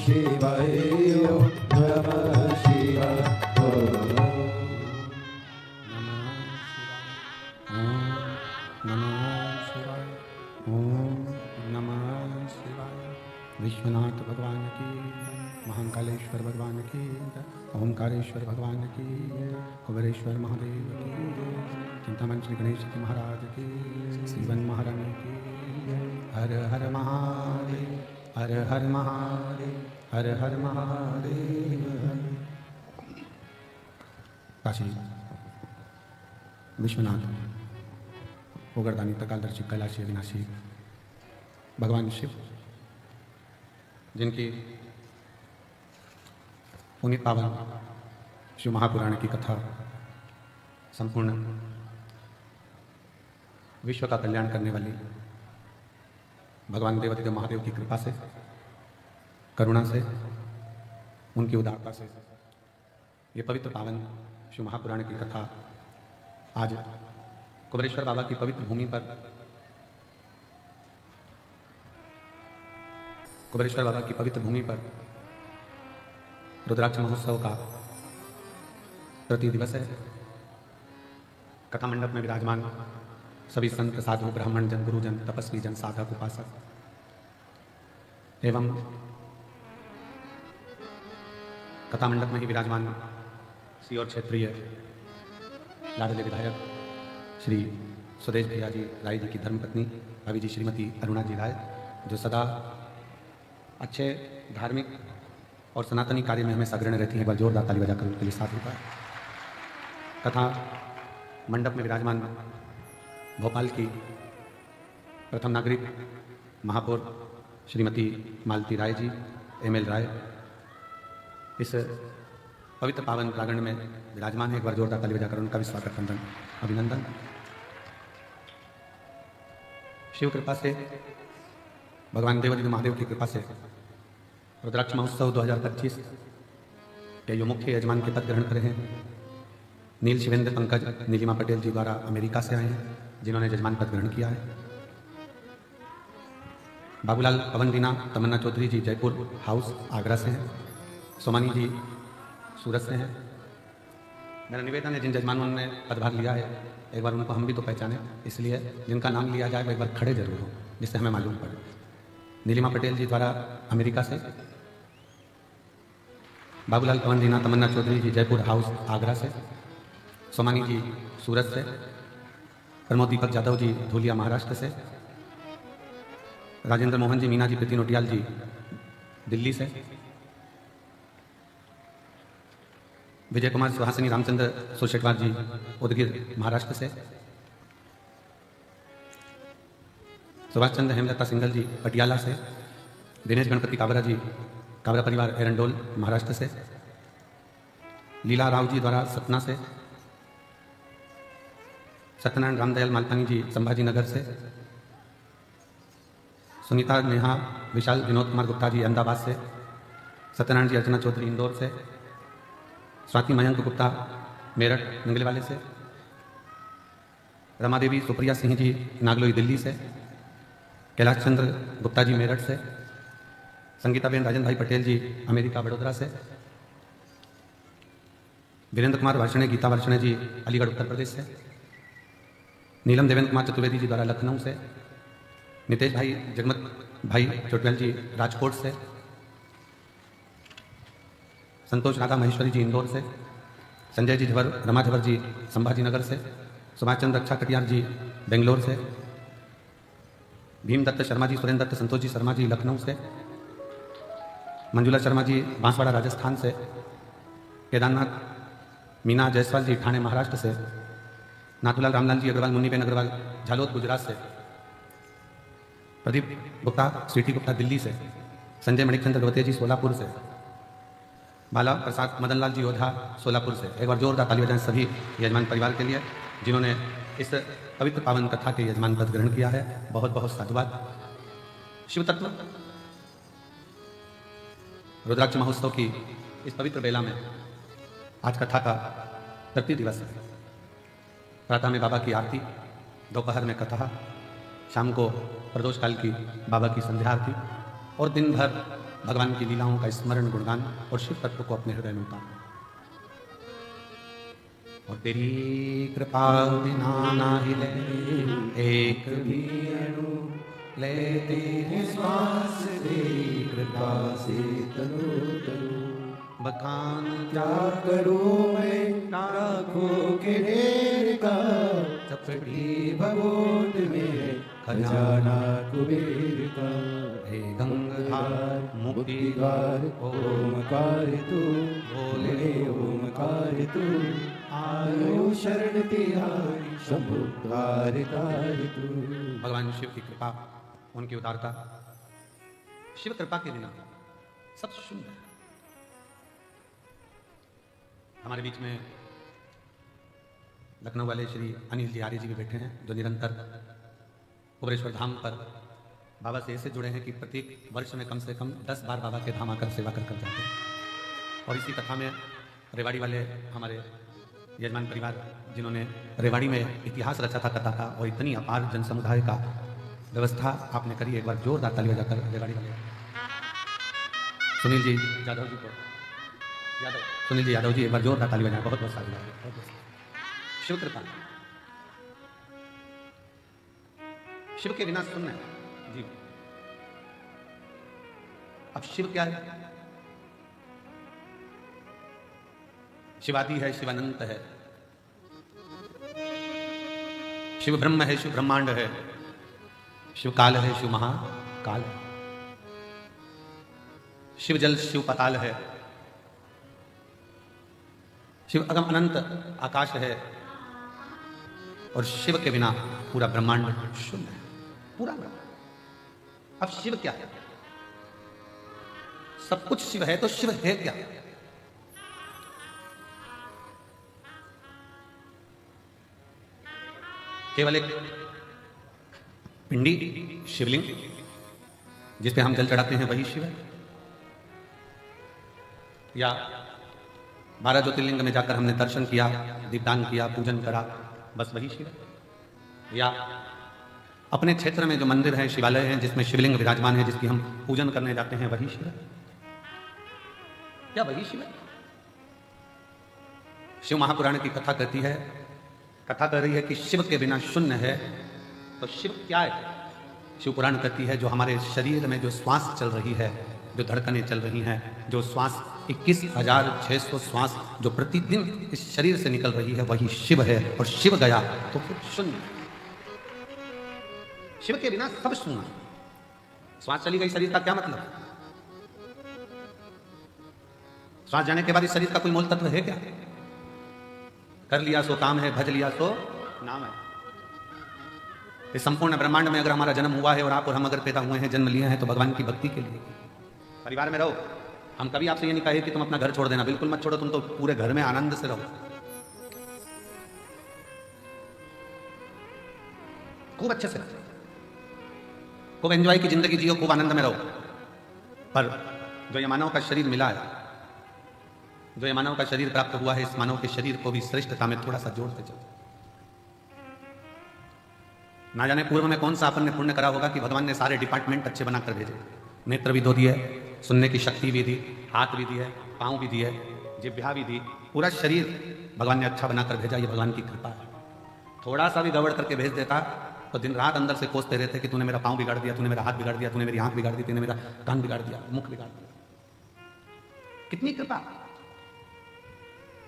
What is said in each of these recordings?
शिवाय ओम नमः शिवाय विश्वनाथ भगवान की, महाकालेश्वर भगवान की, ओंकारेश्वर भगवान की, कुबेरेश्वर महादेव की, चिंतामण श्री गणेश जी महाराज की, शिवन महारानी की। हर हर महादेव, हर हर महादेव, हर हर महादेव। काशी विश्वनाथ ओगरदानी तकालदर्शी कैलाशी अविनाशी भगवान शिव, जिनकी पुनीत पावन शिव महापुराण की कथा संपूर्ण विश्व का कल्याण करने वाली भगवान देवाधिदेव महादेव की कृपा से, करुणा से, उनकी उदारता से ये पवित्र पावन शिव महापुराण की कथा आज कुबेरेश्वर बाबा की पवित्र भूमि पर, कुबेरेश्वर बाबा की पवित्र भूमि पर रुद्राक्ष महोत्सव का प्रति दिवस है। कथा मंडप में विराजमान सभी संत साधु ब्राह्मण जन, गुरुजन, तपस्वी जन, साधक, उपासक एवं कथा मंडप में ही विराजमान सीहोर क्षेत्रीय लाडले विधायक श्री सुदेश भैया जी राय जी की धर्मपत्नी भाभी जी श्रीमती अरुणा जी राय, जो सदा अच्छे धार्मिक और सनातनी कार्य में हमें अग्रणी रहती है। बल जोरदार ताली बजाकर उनके लिए साथ होता है। तथा मंडप में विराजमान भोपाल की प्रथम नागरिक महापौर श्रीमती मालती राय जी, एमएल राय, इस पवित्र पावन प्रांगण में विराजमान है। एक बार जोरदार ताली बजाकर उनका भी स्वागत, वंदन, अभिनंदन। शिव कृपा से, भगवान देवाधिदेव महादेव की कृपा से रुद्राक्ष महोत्सव 2025 के जो मुख्य यजमान के पद ग्रहण करे हैं नील शिवेंद्र पंकज नीलिमा पटेल जी द्वारा अमेरिका से आए हैं, जिन्होंने यजमान पद ग्रहण किया है। बाबूलाल पवन दीना तमन्ना चौधरी जी जयपुर हाउस आगरा से हैं। सोमानी जी सूरत से हैं। मेरा निवेदन है, जिन यजमानों ने पदभार लिया है एक बार उनको हम भी तो पहचानें, इसलिए जिनका नाम लिया जाए वो एक बार खड़े जरूर हो, जिससे हमें मालूम पड़े। नीलिमा पटेल जी द्वारा अमेरिका से, बाबूलाल पवन दीना तमन्ना चौधरी जी जयपुर हाउस आगरा से, सोमानी जी सूरत से, प्रमोद दीपक यादव जी धूलिया महाराष्ट्र से, राजेंद्र मोहन जी मीना जी प्रीति नोटियाल जी दिल्ली से, विजय कुमार सुहासिनी रामचंद्र सुशेटवार जी उदगीर महाराष्ट्र से, सुभाष चंद्र हेमलता सिंगल जी पटियाला से, दिनेश गणपति काबरा जी काबरा परिवार एरंडोल महाराष्ट्र से, लीला राव जी द्वारा सतना से, सत्यनारायण रामदयाल मालपानी जी संभाजी नगर से, सुनीता नेहा विशाल विनोद कुमार गुप्ता जी अहमदाबाद से, सत्यनारायण जी अर्चना चौधरी इंदौर से, स्वाति मयंक गुप्ता मेरठ नंगलेवाले से, रमा देवी सुप्रिया सिंह जी नागलोई दिल्ली से, कैलाश चंद्र गुप्ता जी मेरठ से, संगीताबेन राजन भाई पटेल जी अमेरिका बड़ोदरा से, वीरेंद्र कुमार वर्षणे गीता वर्षणे जी अलीगढ़ उत्तर प्रदेश से, नीलम देवेंद्र कुमार चतुर्वेदी जी द्वारा लखनऊ से, नितेश भाई जगमत भाई चोटवेल जी राजकोट से, संतोष राधा महेश्वरी जी इंदौर से, संजय जी झवर रमा झवर जी संभाजी नगर से, सुभाष चंद्र रक्षा कटियार जी बेंगलोर से, भीम दत्त शर्मा जी सुरेंद्र दत्त संतोष जी शर्मा जी लखनऊ से, मंजुला शर्मा जी बांसवाड़ा राजस्थान से, केदारनाथ मीना जायसवाल जी ठाणे महाराष्ट्र से, नाथूलाल रामलाल जी अग्रवाल मुन्नीबेन अग्रवाल झालोद गुजरात से, प्रदीप गुप्ता स्वीटी गुप्ता दिल्ली से, संजय मणिकचंद्र गवते जी सोलापुर से, बाला प्रसाद मदनलाल जी ओझा सोलापुर से। एक बार जोरदार ताली बजाएं सभी यजमान परिवार के लिए जिन्होंने इस पवित्र पावन कथा के यजमान पद ग्रहण किया है। बहुत बहुत साधुवाद। शिव तत्व रुद्राक्ष महोत्सव की इस पवित्र बेला में आज कथा का तृतीय दिवस है। प्रातः में बाबा की आरती, दोपहर में कथा, शाम को प्रदोष काल की बाबा की संध्या आरती और दिन भर भगवान की लीलाओं का स्मरण गुणगान और शिव तत्व को अपने हृदय में उतार। और तेरी कृपा बिना ना हिले एक भी अणु लेते हैं श्वास, तेरी कृपा से तनु तनु बखान क्या करूं मैं लाखों के ढेर का, चपटी भगोट में खजाना कुबेर का। हे गंगाधार मुक्तिद्वार ओमकार तू, बोले ओमकार तू, आयो शरण तिहारी शंभु द्वार तार तू। भगवान शिव की कृपा, उनकी उदारता, शिव कृपा के बिना सब शून्य है। हमारे बीच में लखनऊ वाले श्री अनिल जी आर्य जी भी बैठे हैं, जो निरंतर कुबेरेश्वर धाम पर बाबा से ऐसे जुड़े हैं कि प्रत्येक वर्ष में कम से कम 10 बार बाबा के धाम आकर सेवा कर जाते हैं। और इसी कथा में रेवाड़ी वाले हमारे यजमान परिवार, जिन्होंने रेवाड़ी में इतिहास रचा था कथा का, और इतनी अपार जन समुदाय का व्यवस्था आपने करी। एक बार जोरदार ताली बजाकर रेवाड़ी वाले सुनील जी यादव जी को, सुनील जी यादव जी एक बार जोरदार ताली बजाएं। बहुत बहुत सारी शिव कृपा, शिव के बिना शून्य है जी। अब शिव क्या है? शिवादि है, शिवानंत है, शिव ब्रह्म है, शिव ब्रह्मांड है, शिव काल है, शिव महाकाल है, शिव जल शिव पताल है, शिव अगम अनंत आकाश है, और शिव के बिना पूरा ब्रह्मांड शून्य है, पूरा ब्रह्मांड। अब शिव क्या है? सब कुछ शिव है, तो शिव है क्या? केवल एक पिंडी शिवलिंग जिस पे हम जल चढ़ाते हैं वही शिव है, या 12 ज्योतिर्लिंग में जाकर हमने दर्शन किया, दीपदान किया, पूजन करा, बस वही शिव है, या अपने क्षेत्र में जो मंदिर है, शिवालय है, जिसमें शिवलिंग विराजमान है, जिसकी हम पूजन करने जाते हैं, वही शिव है, क्या वही शिव है? शिव महापुराण की कथा कहती है, कथा कह रही है कि शिव के बिना शून्य है। तो शिव क्या है? शिव पुराण कहती है जो हमारे शरीर में जो श्वास चल रही है, जो धड़कनें चल रही हैं, जो श्वास 21,600 श्वास जो प्रतिदिन इस शरीर से निकल रही है, वही शिव है। और शिव गया तो फिर शून्य। शिव के बिना सब शून्य। श्वास चली गई शरीर का क्या मतलब? श्वास जाने के बाद इस शरीर का कोई मूल तत्व है क्या? कर लिया सो काम है, भज लिया सो नाम है। इस संपूर्ण ब्रह्मांड में अगर हमारा जन्म हुआ है और आप और हम अगर पैदा हुए हैं, जन्म लिए हैं, तो भगवान की भक्ति के लिए। परिवार में रहो। हम कभी आपसे ये नहीं कहे कि तुम अपना घर छोड़ देना, बिल्कुल मत छोड़ो, तुम तो पूरे घर में आनंद से रहो, खूब अच्छे से रहो, खूब एंजॉय की जिंदगी जियो, खूब आनंद में रहो। पर जो ये मानव का शरीर मिला है, जो ये मानव का शरीर प्राप्त हुआ है, इस मानव के शरीर को भी श्रेष्ठता में थोड़ा सा जोड़ते चलो। ना जाने पूर्व में कौन सा अपन ने पुण्य करा होगा कि भगवान ने सारे डिपार्टमेंट अच्छे बनाकर भेजे। नेत्र भी दो दिए, सुनने की शक्ति भी दी, हाथ भी दिए, पांव भी दिए, जिह्वा भी दी, पूरा शरीर भगवान ने अच्छा बनाकर भेजा। ये भगवान की कृपा है। थोड़ा सा भी गड़बड़ करके भेज देता तो दिन रात अंदर से कोसते रहते कि तूने मेरा पांव बिगाड़ दिया, तूने मेरा हाथ बिगाड़ दिया, तूने मेरी आंख बिगाड़ दी, तूने मेरा कान बिगाड़ दिया, मुख बिगाड़ दिया। कितनी कृपा,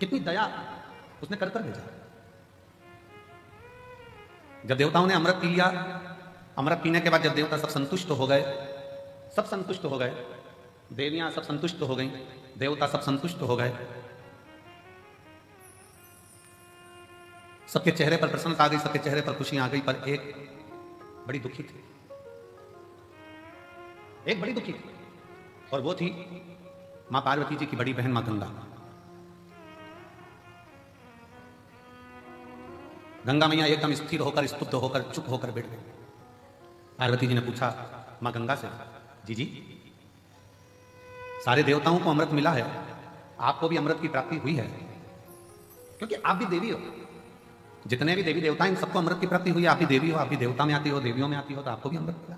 कितनी दया उसने कर भेजा। जब देवताओं ने अमृत पी लिया, अमृत पीने के बाद जब देवता सब संतुष्ट हो गए, सब संतुष्ट हो गए, देवियां सब संतुष्ट हो गई, देवता सब संतुष्ट हो गए, सबके चेहरे पर प्रसन्नता आ गई, सबके चेहरे पर खुशी आ गई, पर एक बड़ी दुखी थी, एक बड़ी दुखी थी, और वो थी मां पार्वती जी की बड़ी बहन मां गंगा। गंगा मैया एकदम स्थिर होकर, स्तुब्ध होकर, चुप होकर बैठ गई। पार्वती जी ने पूछा मां गंगा से, जी सारे देवताओं को अमृत मिला है, आपको भी अमृत की प्राप्ति हुई है, क्योंकि आप भी देवी हो। जितने भी देवी देवता इन सबको अमृत की प्राप्ति हुई है, आप भी देवी हो, आप भी देवता में आती हो, देवियों में आती हो, तो आपको भी अमृत मिला।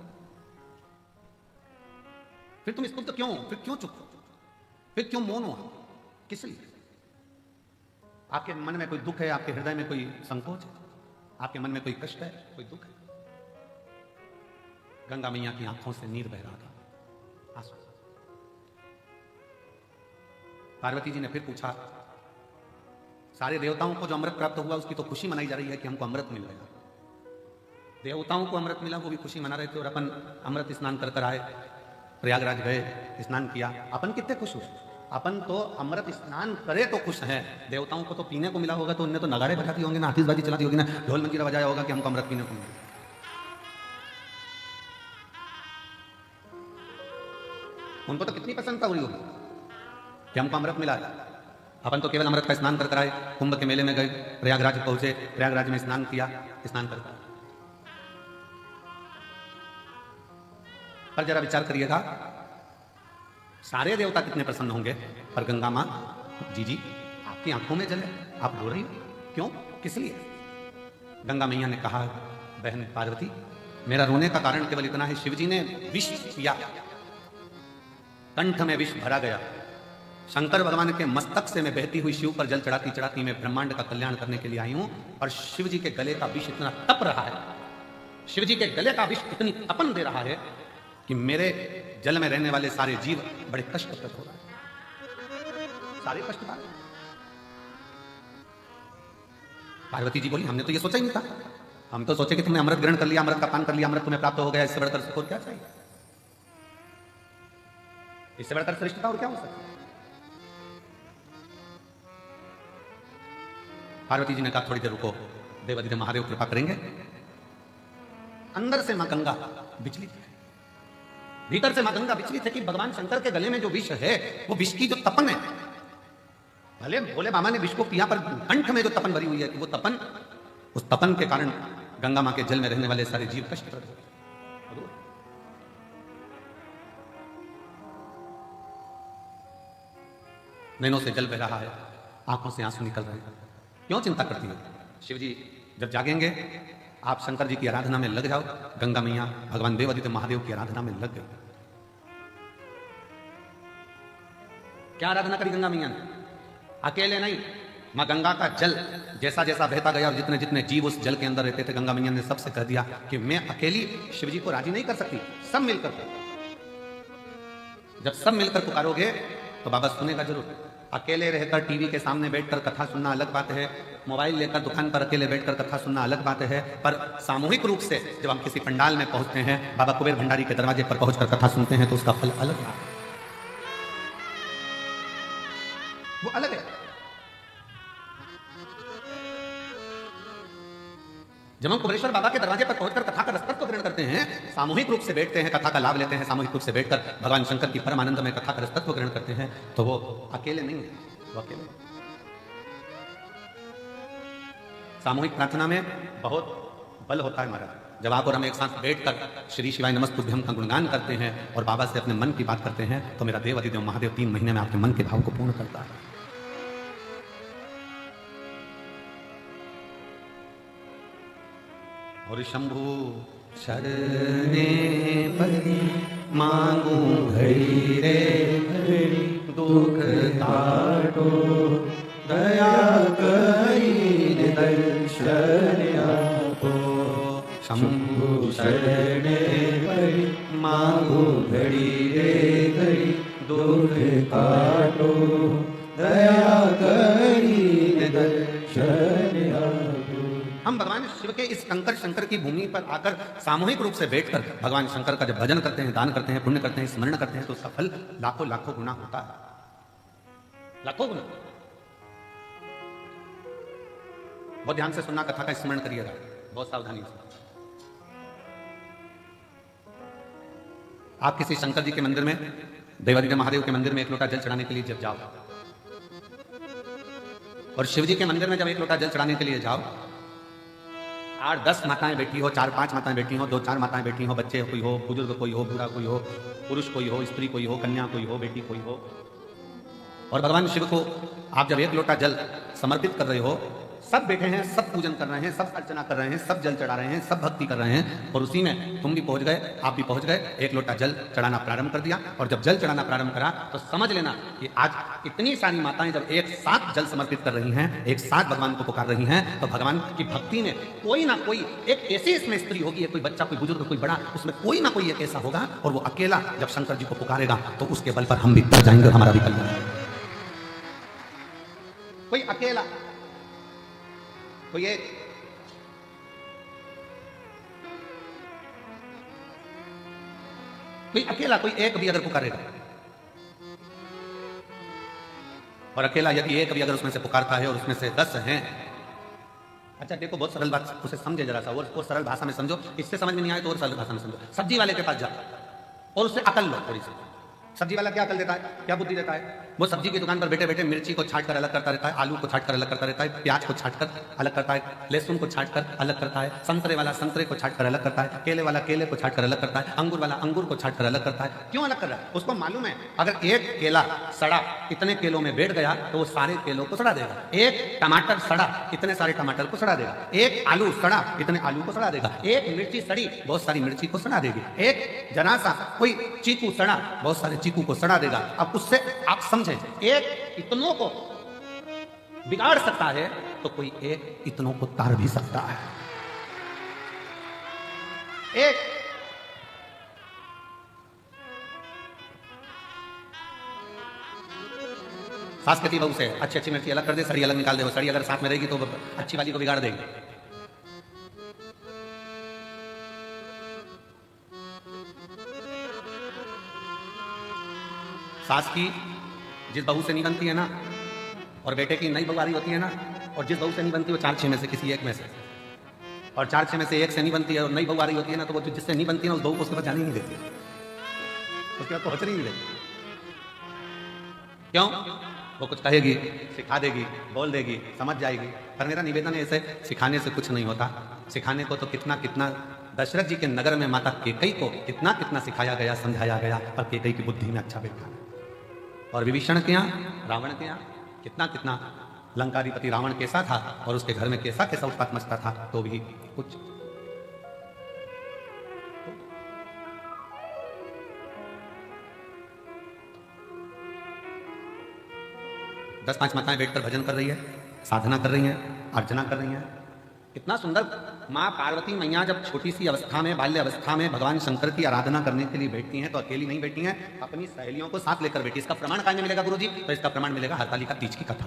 फिर तुम स्तुत क्यों, फिर क्यों चुप, फिर क्यों मौन हो, किस लिए? आपके मन में कोई दुख है, आपके हृदय में कोई संकोच है, आपके मन में कोई कष्ट है, कोई दुख है? गंगा मैया की आंखों से नीर बह रहा था, आंसू। पार्वती जी ने फिर पूछा, सारे देवताओं को जो अमृत प्राप्त हुआ उसकी तो खुशी मनाई जा रही है कि हमको अमृत मिल गया। देवताओं को अमृत मिला, वो भी खुशी मना रहे थे, और अपन अमृत स्नान कर कर आए, प्रयागराज गए, स्नान किया, अपन कितने खुश हुए? अपन तो अमृत स्नान करे तो खुश हैं, देवताओं को तो पीने को मिला होगा तो उन्हें तो नगाड़े बजाती होंगे ना, आतिशबाजी चलाती होगी ना, ढोल मंजीरा बजाया होगा कि हमको अमृत पीने को मिला। उनको तो कितनी प्रसन्नता हुई होगी कि हमको अमृत मिला है। अपन तो केवल अमृत का स्नान कर आए, कुंभ के मेले में गए, प्रयागराज पहुंचे, प्रयागराज में स्नान किया, स्नान कर। पर जरा विचार करिएगा, सारे देवता कितने प्रसन्न होंगे, पर गंगा मां, जी आपकी आंखों में जल है, आप रो रही हो, क्यों, किस लिए? गंगा मैया ने कहा, बहन पार्वती, मेरा रोने का कारण केवल इतना है, शिवजी ने विष पिया, कंठ में विष भरा गया, शंकर भगवान के मस्तक से मैं बहती हुई शिव पर जल चढ़ाती चढ़ाती मैं ब्रह्मांड का कल्याण करने के लिए आई हूं, और शिव जी के गले का विष इतना तप रहा है, शिव जी के गले का विष इतनी तपन दे रहा है कि मेरे जल में रहने वाले सारे जीव बड़े कष्ट प्रद हो रहे हैं, सारे कष्ट पा रहे। पार्वती जी बोली, हमने तो ये सोचा ही नहीं था, हम तो सोचे कि तुमने अमृत ग्रहण कर लिया, अमृत का पान कर लिया, अमृत तुम्हें प्राप्त हो गया, इससे बढ़कर सुख और क्या चाहिए, इससे बढ़कर श्रेष्ठता और क्या हो सकती है? पार्वती जी ने कहा, थोड़ी देर रुको, देवाधिदेव महादेव कृपा करेंगे। अंदर से मां गंगा विचलित है, भीतर से मां गंगा विचलित है कि भगवान शंकर के गले में जो विष है, वो विष की जो तपन है, भले भोले बाबा ने विष को पिया, पर कंठ में जो तपन भरी हुई है, कि वो तपन, उस तपन के कारण गंगा मां के जल में रहने वाले सारे जीव कष्ट कर रहे हैं। नैनों से जल बह रहा है, आंखों से आंसू निकल रहे हैं, क्यों चिंता करती हो? शिव जी जब जागेंगे, आप शंकर जी की आराधना में लग जाओ, गंगा मैया भगवान देवादिदेव महादेव की आराधना में लग गई। क्या आराधना करी गंगा मैया ने? अकेले नहीं, मां गंगा का जल जैसा जैसा बहता गया, और जितने जितने जीव उस जल के अंदर रहते थे, गंगा मैया ने सबसे कह दिया कि मैं अकेली शिव जी को राजी नहीं कर सकती, सब मिलकर। जब सब मिलकर पुकारोगे तो बाबा सुनेगा जरूर। अकेले रहकर टीवी के सामने बैठकर कथा सुनना अलग बात है, मोबाइल लेकर दुकान पर अकेले बैठकर कथा सुनना अलग बात है, पर सामूहिक रूप से जब हम किसी पंडाल में पहुंचते हैं, बाबा कुबेर भंडारी के दरवाजे पर पहुंचकर कथा सुनते हैं, तो उसका फल अलग है, वो अलग है। जब हम कुबेरेश्वर बाबा के दरवाजे पर पहुंचकर कथा का रसतत्व ग्रहण करते हैं, सामूहिक रूप से बैठते हैं, कथा का लाभ लेते हैं, सामूहिक रूप से बैठकर भगवान शंकर की परम आनंद में कथा का रसतत्व ग्रहण करते हैं, तो वो अकेले नहीं है, वो अकेले। सामूहिक प्रार्थना में बहुत बल होता है महाराज। जब आप और हम एक साथ बैठकर श्री शिवाय नमस्तुभ्यम का गुणगान करते हैं और बाबा से अपने मन की बात करते हैं, तो मेरा देव अधिदेव महादेव 3 महीने में आपके मन के भाव को पूर्ण करता है। और शंभु शरणे परि मांगू घड़ी रे घड़ी, दुख काटो दया करी दर्शन आपो। शंभु शरणे परि मांगू घड़ी रे घड़ी, दुख काटो दया करी दर्शन आपो। हम भगवान शिव के इस शंकर की भूमि पर आकर सामूहिक रूप से बैठकर भगवान शंकर का जब भजन करते हैं, दान करते हैं, पुण्य करते हैं, स्मरण करते हैं, तो उसका फल लाखों लाखों गुना होता है, लाखों गुना। बहुत ध्यान से सुनना, कथा का स्मरण करिएगा, बहुत सावधानी से। आप किसी शंकर जी के मंदिर में, देवादिदेव महादेव के मंदिर में एक लोटा जल चढ़ाने के लिए जब जाओ, और शिव जी के मंदिर में जब एक लोटा जल चढ़ाने के लिए जाओ, 8-10 माताएं बैठी हो, 4-5 माताएं बैठी हो, 2-4 माताएं बैठी हो, बच्चे कोई हो, बुजुर्ग कोई हो, बूढ़ा कोई हो, पुरुष कोई हो, स्त्री कोई हो, कन्या कोई हो, बेटी कोई हो, और भगवान शिव को आप जब एक लोटा जल समर्पित कर रहे हो, सब बैठे हैं, सब पूजन कर रहे हैं, सब अर्चना कर रहे हैं, सब जल चढ़ा रहे हैं, सब भक्ति कर रहे हैं, और उसी में तुम भी पहुंच गए, आप भी पहुंच गए, एक लोटा जल चढ़ाना प्रारंभ कर दिया। और जब जल चढ़ाना प्रारंभ करा तो समझ लेना कि आज इतनी सारी माताएं जब एक साथ जल समर्पित कर रही हैं, एक साथ भगवान को पुकार रही हैं, तो भगवान की भक्ति में कोई ना कोई एक ऐसी इसमें स्त्री होगी, कोई बच्चा, कोई बुजुर्ग, कोई बड़ा, उसमें कोई ना कोई एक ऐसा होगा, और वो अकेला जब शंकर जी को पुकारेगा तो उसके बल पर हम भी तर जाएंगे, हमारा भी कल्याण होगा। कोई अकेला, कोई एक, कोई अकेला, कोई एक भी अगर पुकारेगा, और अकेला यदि एक भी अगर उसमें से पुकारता है और उसमें से 10 हैं, अच्छा देखो बहुत सरल बात, उसे समझे जरा सा, और सरल भाषा में समझो, इससे समझ में नहीं आए तो और सरल भाषा में समझो। सब्जी वाले के पास जाओ और उससे अकल लो थोड़ी सी। सब्जी वाला क्या अकल देता है, क्या बुद्धि देता है? वो सब्जी की दुकान पर बैठे बैठे मिर्ची को छाट कर अलग करता रहता है, आलू को छाट कर अलग करता रहता है, प्याज को छाट कर अलग करता है, लहसुन को छाट कर अलग करता है, संतरे वाला संतरे को छाट कर अलग करता है, केले वाला केले को छाट कर अलग करता है, अंगूर वाला अंगूर को छाट कर अलग करता है। क्यों अलग कर रहा है? उसको मालूम है अगर एक केला सड़ा इतने केलों में बैठ गया तो वो सारे केलों को सड़ा देगा, एक टमाटर सड़ा इतने सारे टमाटर को सड़ा देगा, एक आलू सड़ा इतने आलू को सड़ा देगा, एक मिर्ची सड़ी बहुत सारी मिर्ची को सड़ा देगी, एक जरा सा कोई चीकू सड़ा बहुत सारे चीकू को सड़ा देगा। अब उससे आप समझे, एक इतनों को बिगाड़ सकता है तो कोई एक इतनों को तार भी सकता है। एक सास कहती बहू से अच्छी अच्छी मिर्ची अलग कर दे, सड़ी अलग निकाल दे, वो सड़ी अगर साथ में रहेगी तो अच्छी वाली को बिगाड़ देगी। सास की जिस बहू से नहीं बनती है ना, और बेटे की नई बहू आ रही होती है ना, और जिस बहू से नहीं बनती वो 4-6 में से किसी एक में से, और 4-6 में से एक से नहीं बनती है और नई बहू आ रही होती है ना, तो वो जिससे नहीं बनती है उस बहू को उसके पास जाने ही नहीं देती है, उसके बाद पहुंचने ही नहीं देती। क्यों? वो कुछ कहेगी, सिखा देगी, बोल देगी, समझ जाएगी। पर मेरा निवेदन है, ऐसे सिखाने से कुछ नहीं होता। सिखाने को तो कितना कितना दशरथ जी के नगर में माता कैकई को कितना कितना सिखाया गया, समझाया गया, पर कैकई की बुद्धि में अच्छा बैठा। और विभीषण के यहाँ, रावण के यहाँ कितना कितना लंकाधिपति रावण कैसा था और उसके घर में कैसा कैसा उत्पात मचता था, तो भी कुछ। दस 5 माताएं बैठकर भजन कर रही है, साधना कर रही हैं, अर्चना कर रही हैं। कितना सुंदर। माँ पार्वती मैया जब छोटी सी अवस्था में, बाल्य अवस्था में भगवान शंकर की आराधना करने के लिए बैठती हैं तो अकेली नहीं बैठी हैं, अपनी सहेलियों को साथ लेकर बैठी। इसका प्रमाण कहाँ मिलेगा गुरुजी? तो इसका प्रमाण मिलेगा हरतालिका तीज की कथा।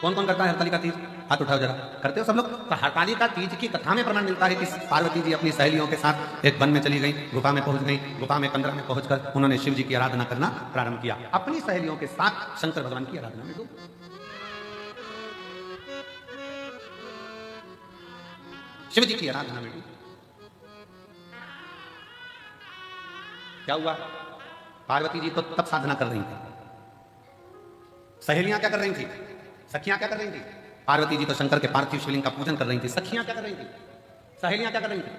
कौन कौन करता है हरतालिका तीज? हाथ उठाओ जरा। करते हो सब लोग? तो हरतालिका तीज की कथा में प्रमाण मिलता है कि पार्वती जी अपनी सहेलियों के साथ एक वन में चली गई, गुफा में पहुंच गई, गुफा में 15 में पहुंचकर उन्होंने शिव जी की आराधना करना प्रारंभ किया, अपनी सहेलियों के साथ शंकर भगवान की आराधना में डूब। शिव जी की आराधना में क्या हुआ? पार्वती जी तो तब साधना कर रही थी, सहेलियां क्या कर रही थी? सखियां क्या कर रही थी? पार्वती जी तो शंकर के पार्थिव शिवलिंग का पूजन कर रही थी। सखियां क्या कर रही थी? सहेलियां क्या कर रही थी?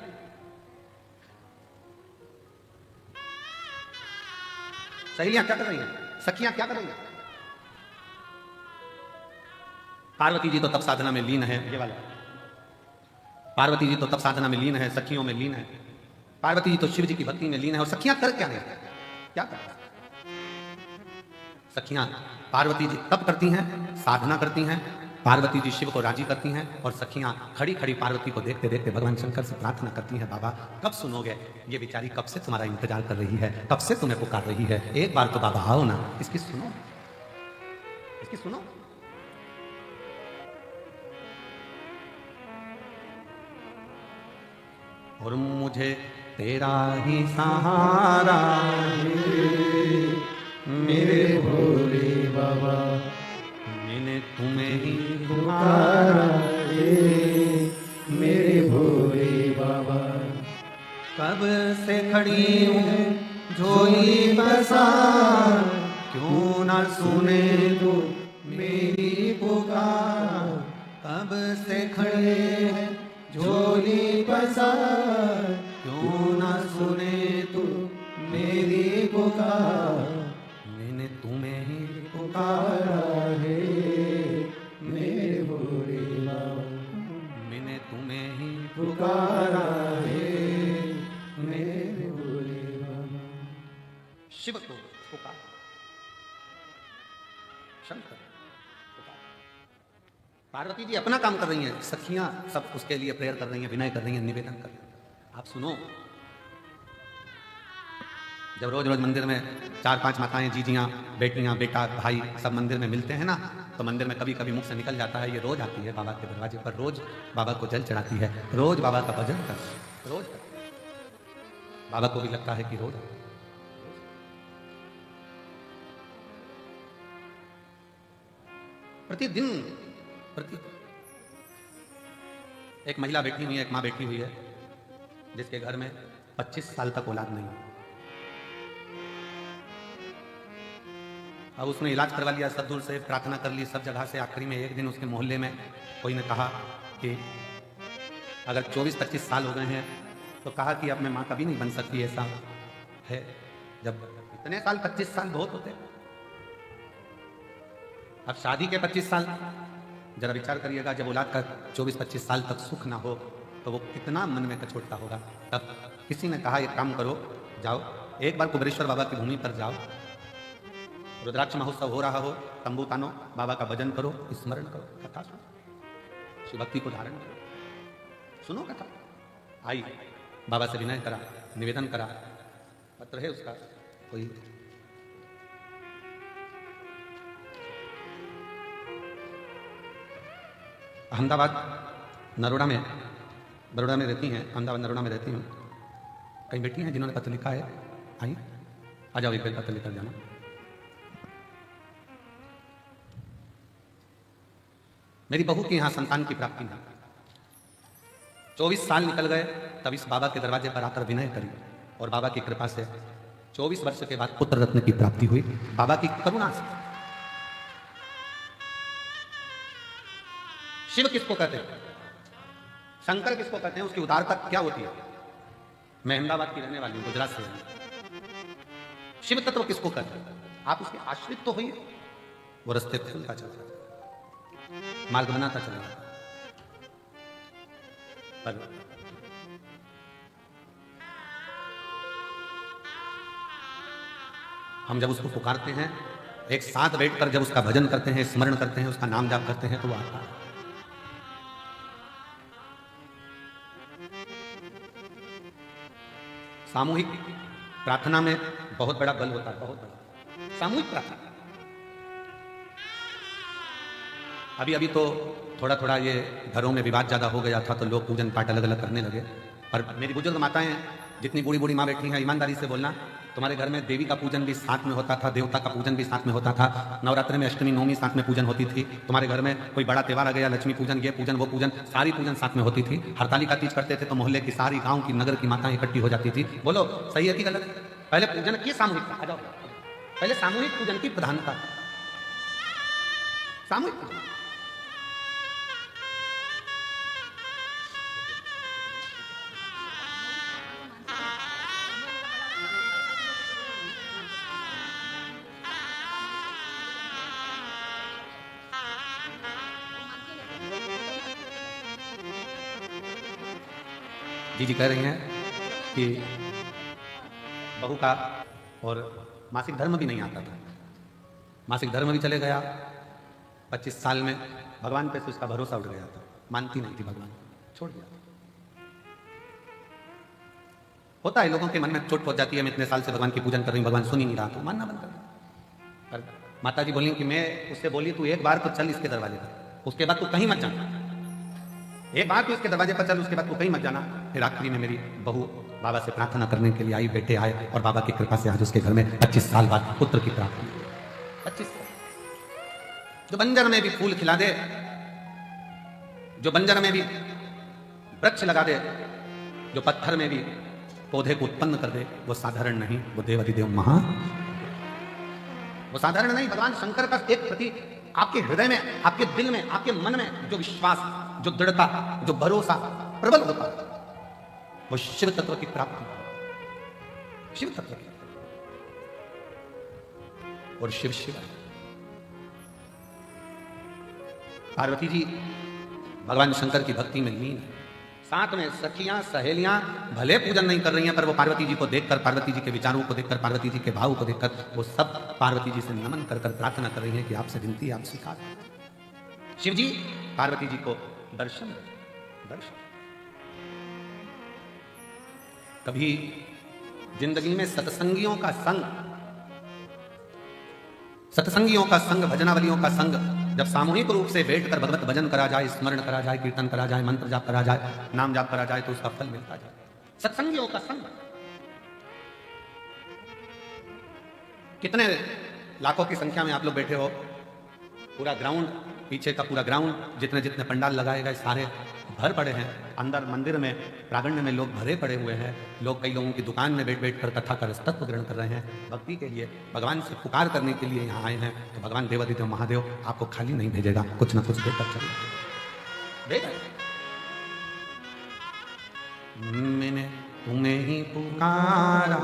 सहेलियां क्या कर रही हैं? सखियां क्या कर रही हैं? पार्वती जी तो तब साधना में लीन है। ये वाला पार्वती जी तो तब साधना में लीन है, सखियों में लीन है। पार्वती जी तो शिव जी की भक्ति में लीन है। और सखियां कर क्या रही? क्या कर? सखियां पार्वती जी तब करती हैं, साधना करती हैं, पार्वती जी शिव को राजी करती हैं, और सखियां खड़ी खड़ी पार्वती को देखते देखते भगवान शंकर से प्रार्थना करती हैं, बाबा कब सुनोगे? ये बेचारी कब से तुम्हारा इंतजार कर रही है, कब से तुम्हें पुकार रही है, एक बार तो बाबा आओ ना, इसकी सुनो, इसकी सुनो। और मुझे तेरा ही सहारा मेरे भोले बाबा, मैंने तुम्हें ही पुकारा मेरे भोले बाबा। कब से खड़ी हूँ झोली पसार, क्यों ना सुने तो मेरी पुकार। कब से खड़े हैं झोली पसार, क्यों ना सुने तू मेरी पुकार। मैंने तुम्हें ही पुकारा है। शिव को पुकार, शंकर पुकार। पार्वती जी अपना काम कर रही हैं, सखियां सब उसके लिए प्रेयर कर रही हैं, विनय कर रही हैं, निवेदन कर रही हैं। आप सुनो, जब रोज रोज मंदिर में 4-5 माताएं, जीजियां, बेटियां, बेटा, भाई सब मंदिर में मिलते हैं ना, तो मंदिर में कभी कभी मुख से निकल जाता है, ये रोज आती है बाबा के दरवाजे पर, रोज बाबा को जल चढ़ाती है, रोज बाबा का भजन कर, रोज कर। बाबा को भी लगता है कि रोज प्रतिदिन एक महिला बैठी हुई है, एक माँ बैठी हुई है, जिसके घर में 25 साल तक औलाद नहीं है। अब उसने इलाज करवा लिया, सब दूर से प्रार्थना कर ली, सब जगह से। आखिरी में एक दिन उसके मोहल्ले में कोई ने कहा कि अगर 24-25 साल हो गए हैं तो कहा कि अब मैं माँ कभी नहीं बन सकती, ऐसा है। जब इतने साल, 25 साल बहुत होते, अब शादी के 25 साल, जरा विचार करिएगा, जब औलाद का 24-25 साल तक सुख ना हो तो वो कितना मन में कचोटता होगा। तब किसी ने कहा एक काम करो, जाओ एक बार कुबेरेश्वर बाबा की भूमि पर जाओ, रुद्राक्ष महोत्सव हो रहा हो, तंबू तानो, बाबा का भजन करो, स्मरण करो, कथा सुनो, शिव भक्ति को धारण करो, सुनो कथा। आई, बाबा से विनय करा, निवेदन करा, पत्र है उसका कोई, अहमदाबाद नरोड़ा में, बड़ोड़ा में रहती हैं, अहमदाबाद नरोड़ा में रहती हूँ। कई बेटी हैं जिन्होंने पत्र लिखा है, आई आ जाओ, एक बार पत्र लेकर जाना। मेरी बहू के यहां संतान की प्राप्ति नहीं, 24 साल निकल गए, तब इस बाबा के दरवाजे पर आकर विनय करी और बाबा की कृपा से 24 वर्ष के बाद पुत्र रत्न की प्राप्ति हुई, बाबा की करुणा से। शिव किसको कहते हैं, शंकर किसको कहते हैं, उसकी उदारता क्या होती है। मैं अहमदाबाद की रहने वाली हूं, गुजरात से हूं। शिव तत्व किसको कहते हैं, आप उसके आश्रित तो होइए, वो रास्ते खुलता चलता, मार्ग बनाता चलेगा। पर हम जब उसको पुकारते हैं, एक साथ बैठकर जब उसका भजन करते हैं, स्मरण करते हैं, उसका नाम जाप करते हैं, तो वो आता है। सामूहिक प्रार्थना में बहुत बड़ा बल होता है, बहुत बड़ा। सामूहिक प्रार्थना, अभी अभी तो थोड़ा थोड़ा ये घरों में विवाद ज्यादा हो गया था, तो लोग पूजन पाठ अलग अलग करने लगे। पर मेरी बुजुर्ग माताएं, जितनी बूढ़ी बूढ़ी माँ बैठी हैं, ईमानदारी से बोलना, तुम्हारे घर में देवी का पूजन भी साथ में होता था, देवता का पूजन भी साथ में होता था, नवरात्र में अष्टमी नवमी साथ में पूजन होती थी, तुम्हारे घर में कोई बड़ा त्योहार आ गया, लक्ष्मी पूजन, ये पूजन, वो पूजन, सारी पूजन साथ में होती थी। हरतालिका तीज करते थे तो मोहल्ले की सारी, गांव की, नगर की माताएं इकट्ठी हो जाती थी। बोलो सही है कि गलत है? पहले पूजन की सामूहिकता, आ जाओ, पहले सामूहिक पूजन की प्रधानता, सामूहिक पूजन। जी कह रही हैं कि बहू का और मासिक धर्म भी नहीं आता था, मासिक धर्म भी चले गया। 25 साल में भगवान पे से उसका भरोसा उठ गया था, मानती नहीं थी, भगवान छोड़ दिया। होता है लोगों के मन में चोट पहुंच जाती है, मैं इतने साल से भगवान की पूजन कर रही हूँ, भगवान सुन ही नहीं रहा, तो मानना बंद कर दिया। पर माता जी बोली कि मैं उससे बोली तू एक बार तो चल इसके दरवाजे पर, उसके बाद तू कहीं मत जाना, एक बार तो इसके दरवाजे पर चल, उसके बाद तू कहीं मत जाना। फिर आखिरी में मेरी बहू बाबा से प्रार्थना करने के लिए आई, बेटे आए, और बाबा की कृपा से आज उसके घर में 25 साल बाद पुत्र की प्राप्ति। 25 साल, जो बंजर में भी फूल खिला दे, जो बंजर में भी वृक्ष लगा दे, जो पत्थर में भी पौधे को उत्पन्न कर दे, वो साधारण नहीं, वो देवाधिदेव महा, वो साधारण नहीं। भगवान शंकर का एक प्रति आपके हृदय में, आपके दिल में, आपके मन में जो विश्वास, जो दृढ़ता, जो भरोसा प्रबल होता है, वो शिव तत्व की प्राप्ति, शिव तत्व की। और शिव शिव पार्वती जी भगवान शंकर की भक्ति में लीन, साथ में सखियां सहेलियां भले पूजन नहीं कर रही हैं, पर वो पार्वती जी को देखकर, पार्वती जी के विचारों को देखकर, पार्वती जी के भाव को देखकर वो सब पार्वती जी से नमन कर कर प्रार्थना कर रही हैं कि आपसे विनती आप स्वीकार। शिव जी पार्वती जी को दर्शन दर्शन। कभी जिंदगी में सत्संगियों का संग, सत्संगियों का संग, भजनावलियों का संग जब सामूहिक रूप से बैठकर भगवत भजन करा जाए, स्मरण करा जाए, कीर्तन करा जाए, मंत्र जाप करा जाए, नाम जाप करा जाए, तो उसका फल मिलता जाए। सत्संगियों का संग। कितने लाखों की संख्या में आप लोग बैठे हो, पूरा ग्राउंड, पीछे का पूरा ग्राउंड, जितने जितने पंडाल लगाए गए सारे भर पड़े हैं। अंदर मंदिर में, प्रांगण में लोग भरे पड़े हुए हैं। लोग कई लोगों की दुकान में बैठ बैठ कर कथा का तत्व ग्रहण कर रहे हैं। भक्ति के लिए, भगवान से पुकार करने के लिए यहाँ आए हैं। तो भगवान देवादिदेव महादेव आपको खाली नहीं भेजेगा, कुछ ना कुछ देकर चलेगा। मैंने तुम्हें ही पुकारा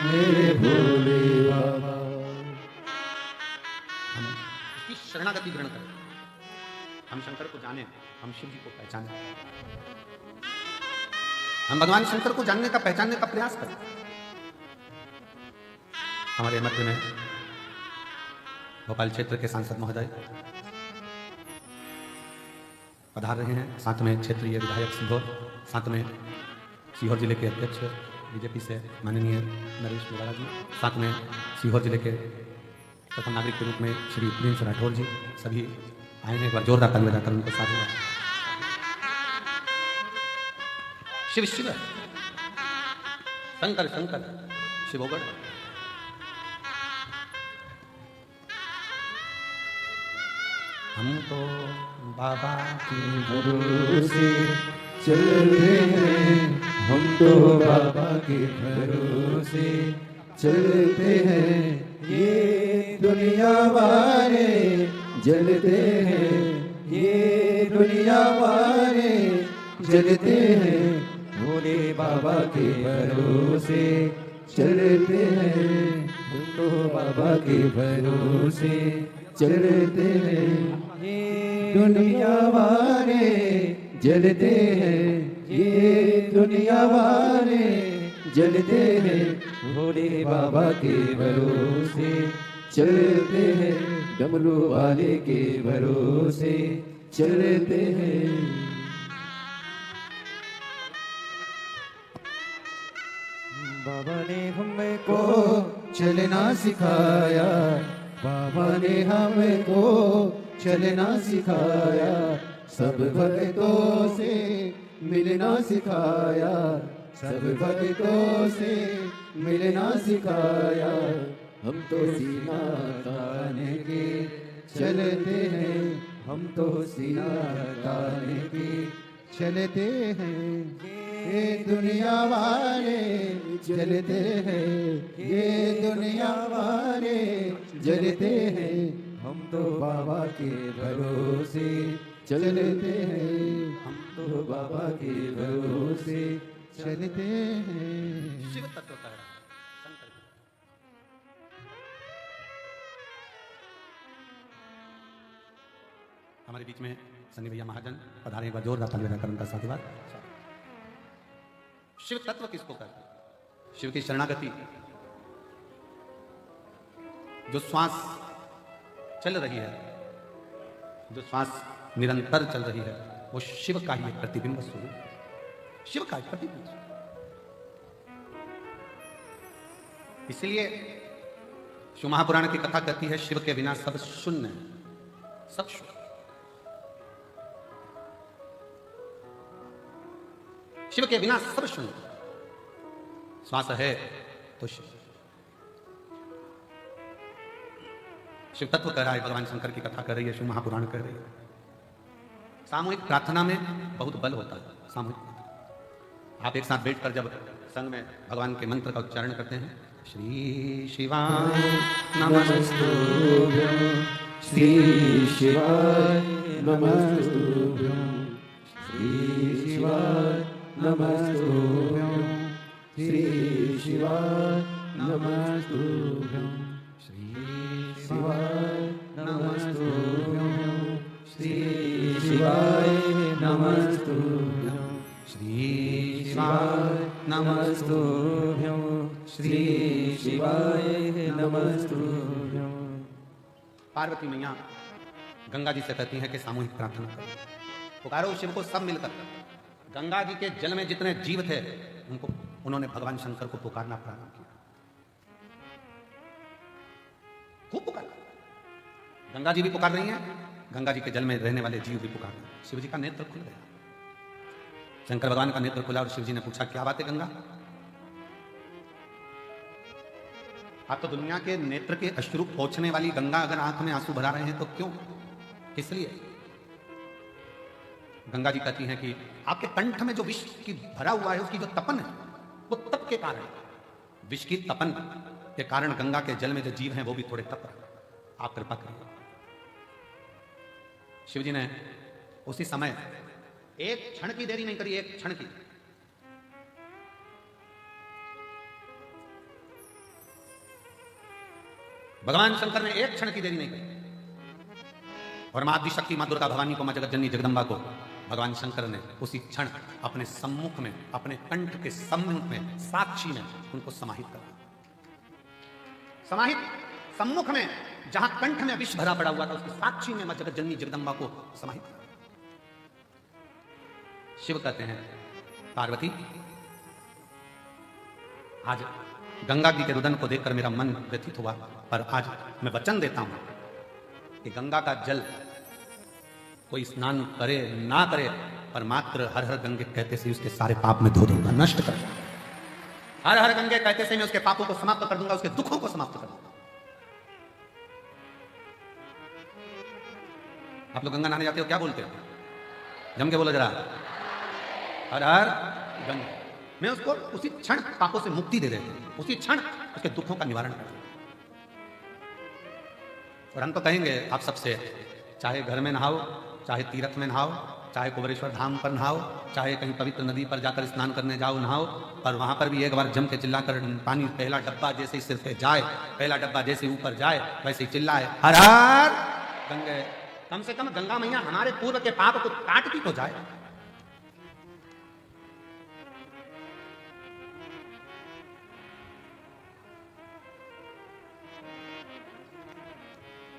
मेरे भोले बाबा। हम उसकी शरणागति ग्रहण करें, हम शंकर को जाने, हम शिव जी को पहचाने, हम भगवान शंकर को जानने का, पहचानने का प्रयास करें। हमारे मध्य में भोपाल क्षेत्र के सांसद महोदय पधार रहे हैं, साथ में क्षेत्रीय विधायक सीहोर, साथ में सीहोर जिले के अध्यक्ष बीजेपी से माननीय नरेश गुराला जी, साथ में सीहोर जिले के प्रथम नागरिक के रूप में श्री प्रिंस राठौर जी, सभी आए हैं। एक बार जोरदार ताली बजाकर उनको साधुवाद। शिव शिव, शंकर शंकर, शिवोगढ़। हम तो बाबा के भरोसे चलते हैं, हम तो बाबा के भरोसे चलते हैं। ये दुनिया वाले जलते हैं, ये दुनिया वाले जलते हैं। भोले बाबा के भरोसे चलते हैं, हम तो बाबा के भरोसे चलते हैं। ये दुनिया वाले जलते हैं, ये दुनिया वाले जलते हैं। भोले बाबा के भरोसे चलते हैं, डमरू वाले के भरोसे चलते हैं। बाबा ने हमको चलना सिखाया, बाबा ने हमको चलना सिखाया। सब भक्तों से मिलना सिखाया, सब भक्तों से मिलना सिखाया। हम तो सीना ताने के चलते हैं, हम तो सीना ताने के चलते हैं। ये दुनिया वाले जलते हैं, ये दुनिया वाले जलते हैं। हम तो बाबा के भरोसे चलते हैं, हम तो बाबा के भरोसे चलते हैं। शिव तत्व का शंकर। हमारे बीच में सन्नी भैया महाजन पधारे, एक बार जोरदार ताली बजाकर उनका साधुवाद। शिव तत्व किसको कहते हैं? शिव की शरणागति, जो श्वास चल रही है, जो श्वास निरंतर चल रही है, वो शिव का ही एक प्रतिबिंब स्वरूप, शिव का एक प्रतिबिंब। इसलिए शिव महापुराण की कथा कहती है, शिव के बिना सब शून्य है, सब शून्य। शिव के बिना सब शून्य। श्वास है तो शिव। शिव तत्व कह रहा है, भगवान शंकर की कथा कर रही है, शिव महापुराण कर रही है। सामूहिक प्रार्थना में बहुत बल होता है। सामूहिक आप एक साथ बैठकर जब संग में भगवान के मंत्र का उच्चारण करते हैं, श्री शिवाय नमस्तुभ्यं, श्री शिवाय नमस्तुभ्यं, श्री शिवाय नमस्तुभ्यं, श्री शिवाय नमस्तुभ्यं, श्री शिवाय नमस्तुभ्यं, श्री शिवाय नमस्तुभ्यं श्री शिवाय नमस्तुभ्यं श्री शिवाय नमस्तुभ्यं। पार्वती मैया गंगा जी से कहती हैं कि सामूहिक प्रार्थना करो, पुकारो शिव को सब मिलकर। गंगा जी के जल में जितने जीव थे उन्होंने भगवान शंकर को पुकारना प्रारंभ किया, खूब पुकारा। गंगा जी भी पुकार रही हैं, गंगा जी के जल में रहने वाले जीव भी पुकार रहे हैं। शिव जी का नेत्र खुल गया, शंकर भगवान का नेत्र खुला और शिव जी ने पूछा क्या बात है गंगा, आप तो दुनिया के नेत्र के अश्रु पोंछने वाली गंगा अगर आंख में आंसू भरा रहे हैं तो क्यों, किस लिए? गंगा जी कहती हैं कि आपके कंठ में जो विष की भरा हुआ है उसकी जो तपन है वो तप के कारण, विष की तपन के कारण गंगा के जल में जो जीव हैं वो भी थोड़े तप रहे, आप कृपा करिए। शिव जी ने उसी समय एक क्षण की देरी नहीं करी, एक क्षण की। भगवान शंकर ने एक क्षण की देरी नहीं करी और मां आदिशक्ति मां दुर्गा भवानी को, मां जगत जननी जगदम्बा को भगवान शंकर ने उसी क्षण अपने सम्मुख में, अपने कंठ के सम्मुख में, साक्षी में उनको समाहित करा। समाहित सम्मुख में, जहां कंठ में विष भरा पड़ा हुआ था उसके साक्षी में मां जगत जननी जगदम्बा को समाहित करा। शिव कहते हैं पार्वती, आज गंगा जी के रुदन को देखकर मेरा मन व्यथित हुआ, पर आज मैं वचन देता हूं कि गंगा का जल कोई स्नान करे ना करे, पर मात्र हर हर गंगे कहते से उसके सारे पाप में धो दूंगा, नष्ट कर दूंगा। हर हर गंगे कहते से मैं उसके पापों को समाप्त कर दूंगा, उसके दुखों को समाप्त कर दूंगा। आप लोग गंगा नहाने जाते हो, क्या बोलते हो? जम के बोलो जरा, हर हर गंगे। मैं उसको उसी क्षण पापों से मुक्ति दे देता हूं, उसी क्षण उसके दुखों का निवारण कर दूंगा। और हम तो कहेंगे आप सबसे, चाहे घर में नहाओ, चाहे तीर्थ में नहाओ, चाहे कुबेरेश्वर धाम पर नहाओ, चाहे कहीं पवित्र नदी पर जाकर स्नान करने जाओ नहाओ, पर वहां पर भी एक बार जम के चिल्लाकर पानी पहला डब्बा जैसे ही सिर पे जाए, पहला डब्बा जैसे ऊपर जाए वैसे ही चिल्लाए हर हर गंगे। कम से कम गंगा मैया हमारे पूर्व के पाप को काटती तो जाए।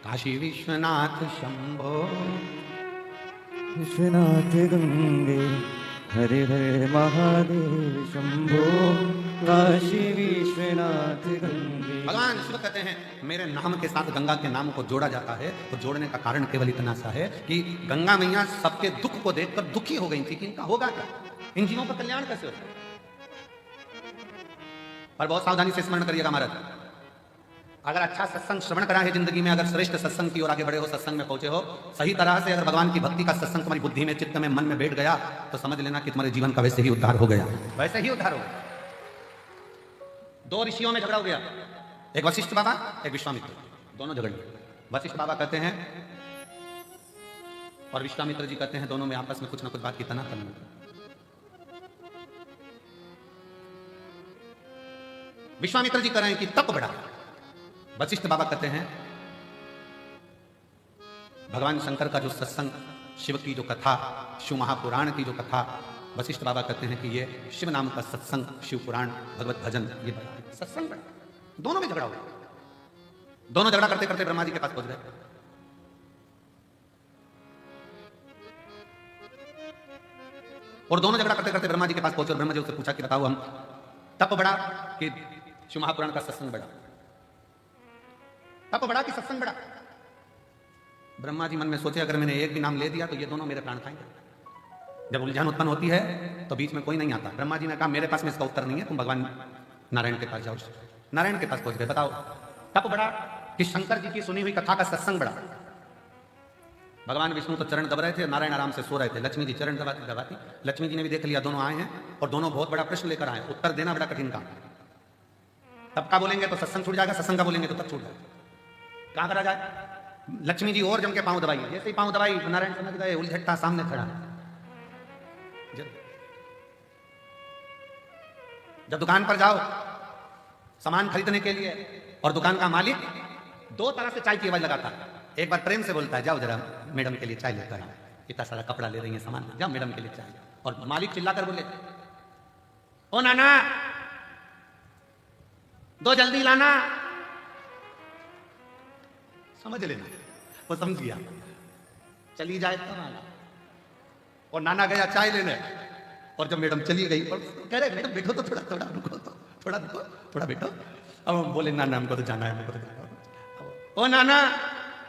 काशी विश्वनाथ शंभो विश्वनाथ गंगे हरे हरे महादेव शंभो, काशी विश्वनाथ गंगे। भगवान शिव कहते हैं मेरे नाम के साथ गंगा के नाम को जोड़ा जाता है, तो जोड़ने का कारण केवल इतना सा है कि गंगा मैया सबके दुख को देखकर दुखी हो गई थी कि इनका होगा क्या, इन जीवों का कल्याण कैसे होगा। पर बहुत सावधानी से स्मरण करिएगा महाराज, अगर अच्छा सत्संग श्रवण करा है जिंदगी में, अगर श्रेष्ठ सत्संग की ओर आगे बढ़े हो, सत्संग में पहुंचे हो, सही तरह से अगर भगवान की भक्ति का सत्संग तुम्हारी बुद्धि में, चित्त में, मन में बैठ गया, तो समझ लेना कि तुम्हारे जीवन का वैसे ही उद्धार हो गया, वैसे ही उद्धार हो गया। दो ऋषियों में झगड़ा हो गया, एक वशिष्ठ बाबा, एक विश्वामित्र, दोनों झगड़ गए। वशिष्ठ बाबा कहते हैं और विश्वामित्र जी कहते हैं, दोनों में आपस में कुछ ना कुछ बात की तनातनी। विश्वामित्र जी कह रहे हैं कि तप बढ़ा, वशिष्ठ बाबा कहते हैं भगवान शंकर का जो सत्संग, शिव की जो कथा, शिव महापुराण की जो कथा, वशिष्ठ बाबा कहते हैं कि ये शिव नाम का सत्संग, शिव पुराण, भगवत भजन, ये सत्संग बढ़ा। दोनों में झगड़ा हो गया। दोनों झगड़ा करते करते ब्रह्मा जी के पास पहुंच गए। और दोनों झगड़ा करते करते ब्रह्मा जी के पास पहुंचे और ब्रह्मा जी उससे पूछा कि बताओ हम तप बढ़ा कि शिव महापुराण का सत्संग बढ़ा, तप बढ़ा कि सत्संग बढ़ा। ब्रह्मा जी मन में सोचे अगर मैंने एक भी नाम ले दिया तो ये दोनों मेरे प्राण खाएंगे। जब उलझन उत्पन्न होती है तो बीच में कोई नहीं आता। ब्रह्मा जी ने कहा मेरे पास में इसका उत्तर नहीं है, तुम भगवान नारायण के पास जाओ। नारायण के पास पहुंच गए, बताओ तप बढ़ा कि शंकर जी की सुनी हुई कथा का सत्संग बढ़ा। भगवान विष्णु तो चरण दब रहे थे, नारायण आराम से सो रहे थे, लक्ष्मी जी चरण दबाती। लक्ष्मी जी ने भी देख लिया दोनों आए हैं और दोनों बहुत बड़ा प्रश्न लेकर आए, उत्तर देना बड़ा कठिन काम। तब का बोलेंगे तो सत्संग छूट जाएगा, सत्संग का बोलेंगे तो तब छूट जाएगा, कहां करा जाए। लक्ष्मी जी और जम के पांव दबाई, जैसे ही पांव दबाई नारायण समझ गए उलझट्टा सामने खड़ा। जब दुकान पर जाओ सामान खरीदने के लिए और दुकान का मालिक दो तरह से चाय की आवाज लगाता है। एक बार प्रेम से बोलता है जाओ जरा मैडम के लिए चाय लेकर आओ, इतना सारा कपड़ा ले रही है सामान, जा मैडम के लिए चाहिए। और मालिक चिल्लाकर बोले, ओ नाना, दो जल्दी लाना। समझ लेना, वो समझ गया, चली जाए तब आना। और नाना गया चाय लेने, और जब मैडम चली गई और कह रहे मैडम बैठो तो थोड़ा थोड़ा रुको, तो थोड़ा रुको, थोड़ा बैठो। अब हम बोले नाना हमको तो जाना है, हमको तो जाना है। ओ नाना,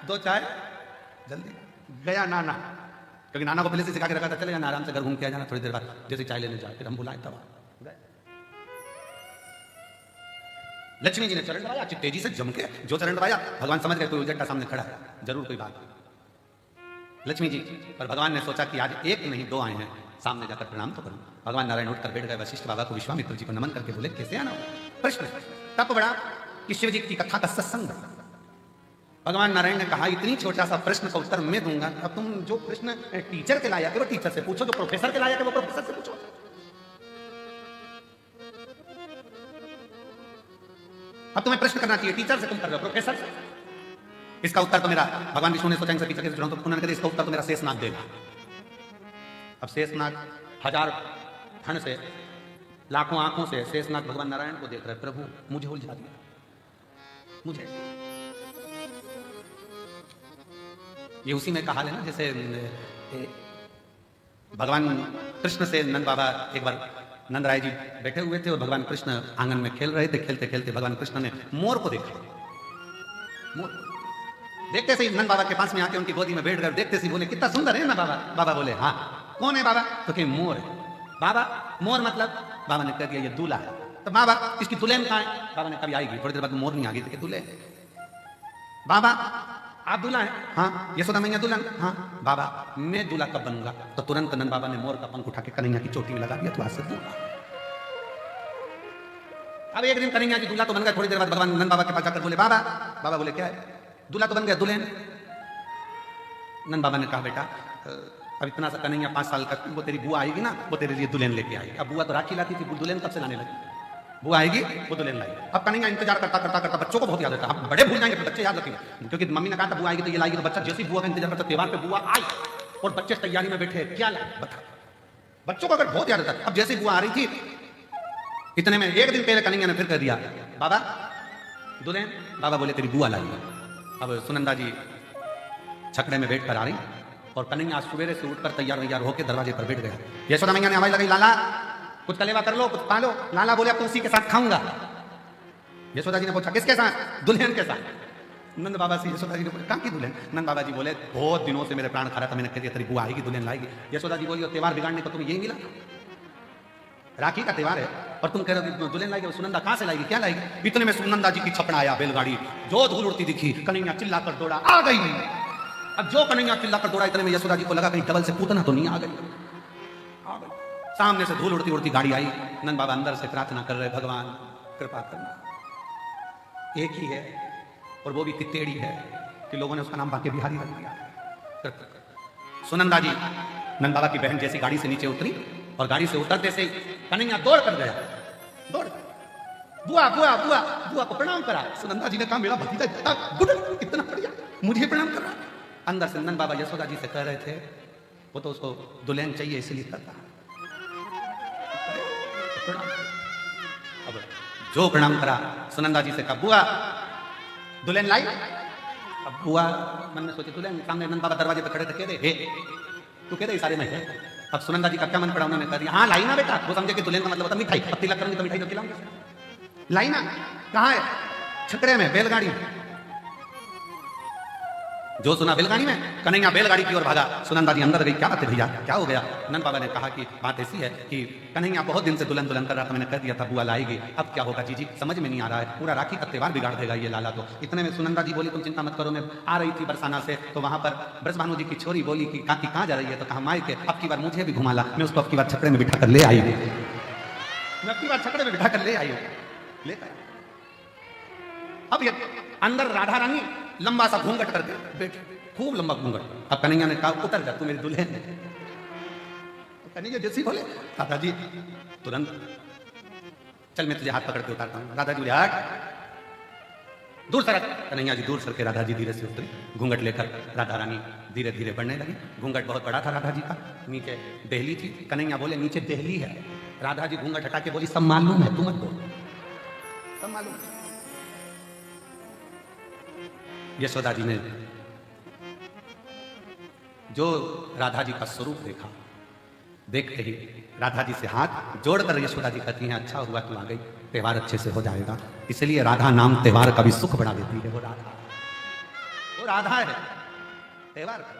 दो चाय जल्दी। गया नाना, क्योंकि नाना को पहले से सिखा के रखा था, चले जाना आराम से घर घूम के आ जाना, थोड़ी देर बाद जैसे चाय लेने जाए। फिर हम बुलाए तब गए। लक्ष्मी जी ने चरण दबाया, तेजी से जम के जो चरण दबाया, भगवान समझ गए कोई उजट्टा सामने खड़ा है, जरूर कोई बात। लक्ष्मी जी पर भगवान ने सोचा कि आज एक नहीं दो आए हैं, सामने जाकर प्रणाम तो करूं। भगवान नारायण उठकर बैठ गए। वशिष्ठ बाबा को विश्वामित्र जी को नमन करके बोले, कैसे आना हो? प्रश्न तब बड़ा कि शिव जी की कथा का सत्संग। भगवान नारायण ने कहा, इतनी छोटा सा प्रश्न का उत्तर मैं दूंगा, अब तुम जो प्रश्न टीचर के लायक है वो टीचर से पूछो, जो प्रोफेसर के लायक है वो प्रोफेसर से पूछो। अब तुम्हें प्रश्न करना चाहिए, टीचर से तुम कर रहे हो, प्रोफेसर से। इसका उत्तर तो मेरा, भगवान विष्णु ने सोचा इनसे टीचर के जुड़ा, तो उन्होंने कहा इसका उत्तर तो मेरा शेषनाग देगा। अब शेषनाग हजार फण से, लाखों आंखों से शेषनाग भगवान नारायण को देख रहे, प्रभु मुझे उलझा दिया, मुझे। ये उसी में कहा है ना, जैसे भगवान कृष्ण से नंद बाबा, एक बार नंद राय जी बैठे हुए थे और भगवान कृष्ण आंगन में खेल रहे थे। खेलते खेलते भगवान कृष्ण ने मोर को देखा। मोर देखते से ही नंद बाबा के पास में आके उनकी गोदी में बैठ गए। देखते से बोले, कितना सुंदर है ना बाबा। बाबा बोले, हाँ। कौन है बाबा? तो कहे मोर है। बाबा मोर मतलब? बाबा ने कह दिया ये दूल्हा है। तो बाबा इसकी दुल्हन कहाँ है? बाबा ने कभी आएगी, थोड़ी देर बाद मोर नहीं आ गई तो दूल्हे। बाबा आप दूल्हा है? हाँ। यशोदा मैया दुल्हन? हाँ। बाबा मैं दूल्हा कब बनूंगा? तो तुरंत नंद बाबा ने मोर का पंख उठा के कन्हैया की चोटी में लगा दिया, तो आज से दूल्हा। अब एक दिन कन्हैया जी दूल्हा तो बन गए। थोड़ी देर बाद भगवान नंद बाबा के पास जाकर बोले, बाबा। बाबा बोले, क्या है? दूल्हा तो बन गया, दुल्हन? नंद बाबा ने कहा, बेटा अब इतना सा कन्हैया 5 साल का, वो तेरी बुआ आएगी ना, वो तेरे लिए दुल्हन लेके आएगी। अब बुआ तो राखी लाती थी, दुल्हन कब से लाने लगी? बुआ आएगी वो दुल्हन लाएगी। अब कन्हैया इंतजार करता करता करता, बच्चों को बहुत याद रहता है, हम बड़े भूल जाएंगे बच्चे याद रखेंगे, क्योंकि मम्मी ने कहा था बुआ आएगी तो ये लाएगी, तो बच्चा जैसी बुआ का इंतजार करता, त्योहार पे बुआ आई और बच्चे तैयारी में बैठे, क्या लाए बता। बच्चों को अगर बहुत याद रहता। अब जैसी बुआ आ रही थी, इतने में एक दिन पहले कन्हैया ने फिर कर दिया, बाबा दुल्हन। बाबा बोले, तेरी बुआ लाएगी। अब सुनंदा जी छकड़े में बैठ कर आ रही और कन्हैया सवेरे से उठकर तैयार वैयार होकर दरवाजे पर बैठ गया। यशोदा मैया ने आवाज लगाई, लाला कुछ कलेवा कर लो, कुछ पा लो। लाला बोले, अब तो उसी के साथ खाऊंगा। यशोदा जी ने पूछा, किसके साथ? दुल्हन के साथ। नंद बाबा से यशोदा जी ने पूछा, कहाँ की दुल्हन? नंद बाबा जी बोले, बहुत दिनों से मेरे प्राण खा रहा था, मैंने कह दिया तेरी बुआ आएगी, दुल्हन लाएगी। यशोदा जी बोली, और त्योहार बिगाड़ने को तुम्हें यही मिला? राखी का त्योहार है और तुम कह रहे हो दुल्हन लाएगी? सुनंदा कहाँ से लाएगी, क्या लाएगी? इतने में सुनंदा जी की छपड़ा आया बैलगाड़ी, जो धूल उड़ती दिखी, कन्हैया चिल्लाकर दौड़ा, आ गई। अब जो कन्हैया चिल्लाकर दौड़ा, इतने में यशोदा जी को लगा कहीं डबल से पूतना तो नहीं आ गई। सामने से धूल उड़ती उड़ती गाड़ी आई। नंद बाबा अंदर से प्रार्थना कर रहे, भगवान कृपा करना। एक ही है और वो भी कितेड़ी है कि लोगों ने उसका नाम बाके बिहारी रख दिया। सुनंदा जी नंद बाबा की बहन जैसी गाड़ी से नीचे उतरी और गाड़ी से उतरते से कन्हैया दौड़ कर गया, दौड़, बुआ बुआ बुआ बुआ को प्रणाम करा। सुनंदा जी ने कहा, मेरा भतीजा इतना बढ़िया, मुझे प्रणाम कर रहा। अंदर से नंद बाबा यशोदा जी से कह रहे थे, वो तो उसको दुल्हन चाहिए इसलिए करता। अब जो प्रणाम करा, सुनंदा जी से कहा, बुआ दुल्हन लाई? अब बुआ मन में सोचे, दुल्हन सामने नंद बाबा दरवाजे पर खड़े थे, कह दे तू कह दे इशारे में है। अब सुनंदा जी का क्या मन पड़ा, उन्होंने कह दिया, हाँ लाई ना बेटा। वो समझे कि दुल्हन का मतलब होता मिठाई, अब तिलक करूंगी तो मिठाई तो खिलाऊंगी। लाई ना? कहाँ है? छकड़े में, बैलगाड़ी में। जो सुना बैलगाड़ी में, कन्हैया बैलगाड़ी की ओर भागा। सुनंदा जी अंदर गई, क्या बात है भैया, क्या हो गया? नंद बाबा ने कहा कि बात ऐसी है कि कन्हैया बहुत दिन से दुल्हन दुल्हन कर रहा था, मैंने कह दिया था बुआ लाएगी, अब क्या होगा जीजी समझ में नहीं आ रहा है, पूरा राखी का त्योहार बिगाड़ देगा ये लाला तो। इतने में सुनंदा जी बोली, तुम चिंता मत करो, मैं आ रही थी बरसाना से, तो वहां पर ब्रजभानु जी की छोरी बोली कि काकी कहाँ जा रही है? तो कहा माई के, अब की बार मुझे भी घुमा ला, मैं उसको अब की बार छकड़े में बिठा कर ले आई, मैं अब की बार छकड़े में बिठा कर ले आई हूँ, लेकर। अब ये अंदर राधा रानी लंबा सा घूंघट कर दे, बैठ, खूब लंबा घूंघट। अब कन्हैया ने कहा, उतर जा, तू मेरी दुल्हन है। तो कन्हैया जैसी बोले, दादाजी तुरंत चल मैं तुझे हाथ पकड़ के उतारता हूँ। दादाजी बोले, हट, दूर सरक। कन्हैया जी दूर सरके, राधा जी धीरे से उतरे, घूंघट लेकर राधा रानी धीरे धीरे बढ़ने लगी। घूंघट बहुत बड़ा था राधा जी का, नीचे देहली थी। कन्हैया बोले नीचे देहली है। राधा जी घूंघट हटा के बोली सब मालूम है, तू मत बोल, सब मालूम है। यशोदा जी ने जो राधा जी का स्वरूप देखा, देखते ही राधा जी से हाथ जोड़कर यशोदा जी कहती हैं अच्छा हुआ तू आ गई, त्योहार अच्छे से हो जाएगा। इसलिए राधा नाम त्योहार का भी सुख बढ़ा देती है। वो राधा है त्योहार का।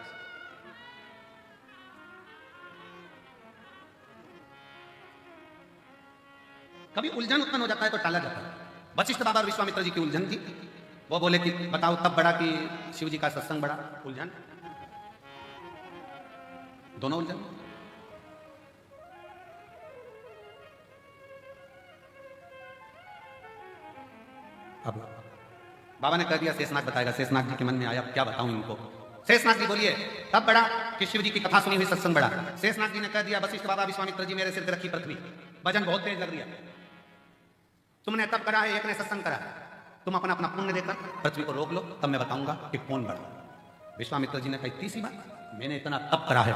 कभी उलझन उत्पन्न हो जाता है तो टाला जाता है। वशिष्ठ बाबा और विश्वामित्र जी की उलझन थी। वो बोले कि बताओ तब बड़ा कि शिव जी का सत्संग बड़ा। उलझन, दोनों उलझन। अब बाबा ने कह दिया शेषनाग बताएगा। शेषनाग जी के मन में आया क्या बताऊं इनको। शेषनाग जी बोलिए तब बड़ा कि शिव जी की कथा सुनी हुई सत्संग बड़ा। शेषनाग जी ने कह दिया वशिष्ठ बाबा विश्वामित्र जी मेरे सिर पे रखी पृथ्वी, वजन बहुत तेज लग रही है, तुमने तब करा है, एक ने सत्संग करा, तुम अपना अपना पुण्य देकर पृथ्वी को रोक लो, तब मैं बताऊंगा कि कौन बड़ा। विश्वामित्र जी ने कही तीसरी बात, मैंने इतना तप करा है।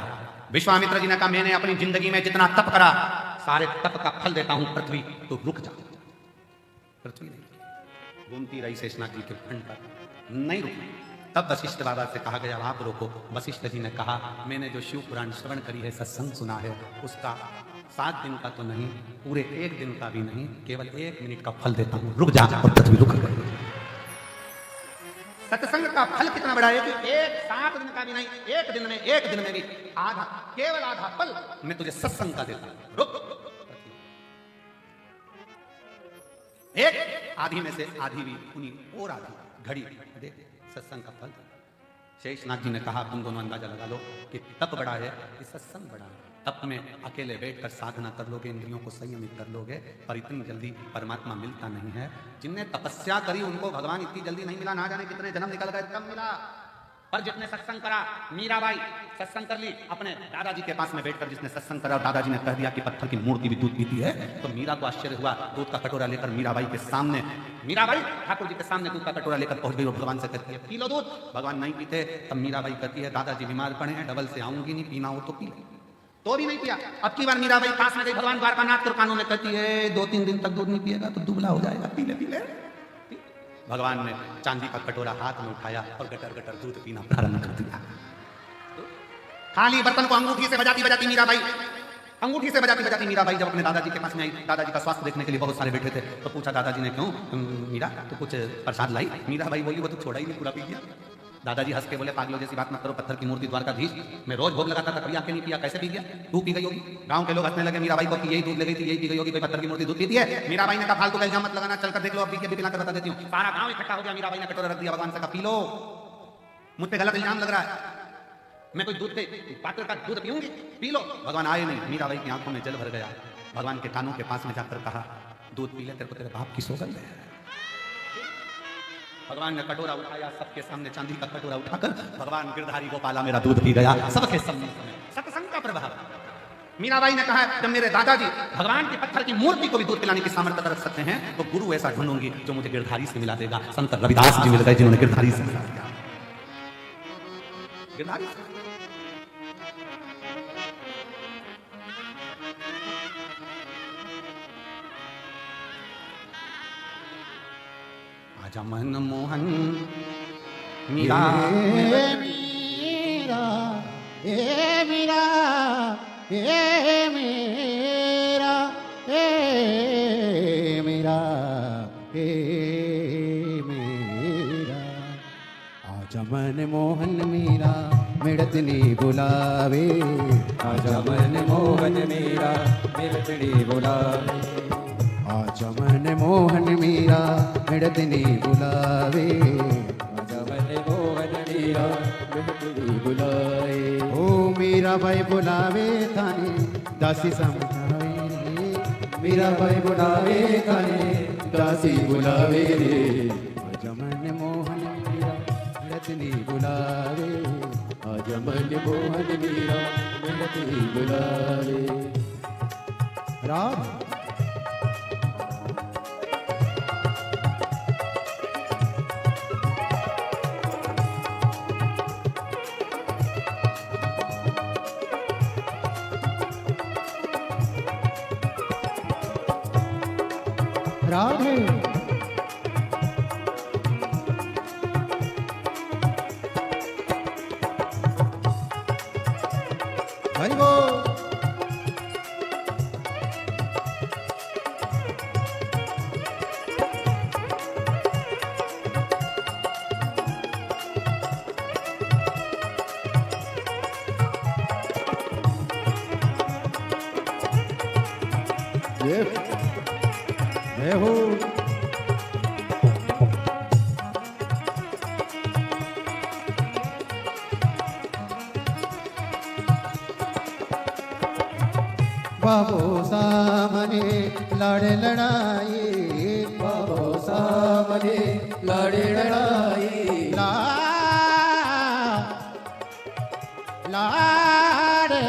विश्वामित्र जी ने कहा मैंने अपनी जिंदगी में जितना तप करा सारे तप का फल देता हूं पृथ्वी, तो रुक जा। पृथ्वी नहीं घूमती रही शेषनाग जी के खंड पर, नहीं रुकी। तब वशिष्ठ बाबा से कहा गया आप रोको। वशिष्ठ जी ने कहा मैंने जो शिव पुराण श्रवण करी है, सत्संग सुना है, उसका 7 दिन का तो नहीं, पूरे 1 दिन का भी नहीं, केवल 1 मिनट का फल देता हूं, रुक जा। और पृथ्वी रुक गई। सत्संग का फल कितना बड़ा है कि 7 दिन का भी नहीं, 1 दिन में भी आधा, केवल आधा फल मैं तुझे सत्संग का देता हूं, रुक। एक आधी में से आधी भी उन्हीं और आधी घड़ी दे सत्संग का फल। शेषनाग जी ने कहा तुम दोनों अंदाजा लगा लो कि तप बड़ा है कि सत्संग बड़ा है। तप में अकेले बैठकर साधना कर लोगे, इंद्रियों को संयमित कर लोगे, पर इतनी जल्दी परमात्मा मिलता नहीं है। जिनने तपस्या करी उनको भगवान इतनी जल्दी नहीं मिला, ना जाने कितने जन्म निकल गए तब मिला। पर जिसने सत्संग करा, मीराबाई सत्संग कर ली अपने दादाजी के पास में बैठकर, जिसने सत्संग करा और दादाजी ने कह दिया कि पत्थर की मूर्ति भी दूध पीती है, तो मीरा को आश्चर्य हुआ। दूध का कटोरा लेकर मीराबाई के सामने, मीराबाई ठाकुर जी के सामने दूध का कटोरा लेकर पहुंच गई और भगवान से कहती है पी लो दूध। भगवान नहीं पीते। तब मीराबाई कहती है दादाजी बीमार पड़े हैं, डबल से आऊंगी नहीं, पीना हो तो पी ले, तो भी नहीं पिया। अब की बार मीराबाई पास में गई भगवान द्वारकानाथ के कानों में, कहती है 2-3 दिन तक दूध नहीं पिएगा तो दुबला हो जाएगा, पी ले पी ले। भगवान ने चांदी का कटोरा हाथ में उठाया और गटर गटर दूध पीना प्रारंभ कर दिया। खाली बर्तन को अंगूठी से बजाती बजाती मीराबाई, अंगूठी से बजाती बजाती मीराबाई जब अपने दादाजी के पास में आई, दादाजी का स्वास्थ्य देखने के लिए बहुत सारे बैठे थे, तो पूछा दादाजी ने क्यों मीरा तो कुछ प्रसाद लाई? मीराबाई बोली वो तो छोड़ा ही नहीं, पूरा पी गया। दादाजी हंस के बोले पागलों जैसी बात मत करो, पत्थर की मूर्ति द्वारकाधीश, मैं रोज भोग लगाता था कभी आके नहीं पिया, कैसे पी गया? तू पी गई होगी। गांव के लोग हंसने लगे मीराबाई को कि यही दूध ले गई थी, यही पी गई होगी, कोई पत्थर की मूर्ति दूध पीती है। मीराबाई ने कहा फालतू का इल्जाम मत लगाना, चलकर देख लो, अभी के पिला कर बता देती हूँ। सारा गांव इकट्ठा हो गया, मीराबाई ने कटोरा रख दिया, भगवान से कहा पी लो, मुझ पे गलत इल्जाम लग रहा है, मैं कोई दूध के पात्र का दूध पीऊंगी, पी लो। भगवान आए नहीं। मीराबाई की आंखों में जल भर गया। भगवान के कानों के पास में जाकर कहा दूध पी ले, तेरे को तेरे बाप की सौगंध है। भगवान ने कटोरा उठाया, सबके सामने चांदी का कटोरा उठाकर भगवान गिरधारी गोपाला मेरा दूध पी गया, सबके सामने। सत्संग का प्रभाव। मीराबाई ने कहा जब मेरे दादाजी भगवान की पत्थर की मूर्ति को भी दूध पिलाने की सामर्थ्य रख सकते हैं, तो गुरु ऐसा ढूंढूंगी जो मुझे गिरधारी से मिला देगा। संत रविदास जी मिल गए जिन्होंने गिरधारी से मिला दिया। गिरधारी आजा मन मोहन मीरा मीरा ए मीरा ए मीरा ए मीरा ए मीरा आजा मन मोहन मीरा मिड़तनी बुलावे, आजा मन मोहन मीरा मिड़तनी बुलावे, आजा मन मोहन मीरा मिड़तनी बुलावे, आजा मन मोहन मीरा मिड़तनी बुलाए। ओ मीरा भाई बुलावे थाने दासी समझावे रे, मीरा भाई बुलावे थाने दासी बुलावे रे, आजा मन मोहन मीरा मिड़तनी बुलावे, आजा मन मोहन मीरा मिड़तनी बुलावे। राम राधे हरि बोल जय हो बाबो सामने लड़ लड़ाई बाबो सामने लड़े लड़ाई ला लाड़े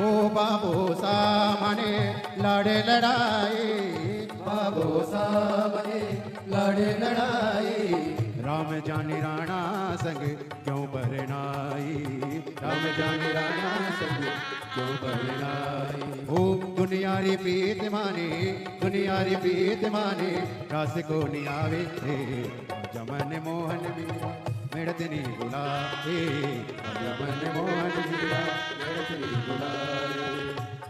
ओ बाबू सामने लड़े लड़ाई बाबो सामने लड़े लड़ाई राम जानी राणा संग क्यों बरनाई राम जाने राणा संग क्यों बरनाई ओ दुनियारी प्रीत माने दुनियारी प्रीत माने रस को नहीं आवे थे जमन मोहन मीरा मेड़त नहीं बुलाए जमन मोहन मीरा मेरे दिल बुलाए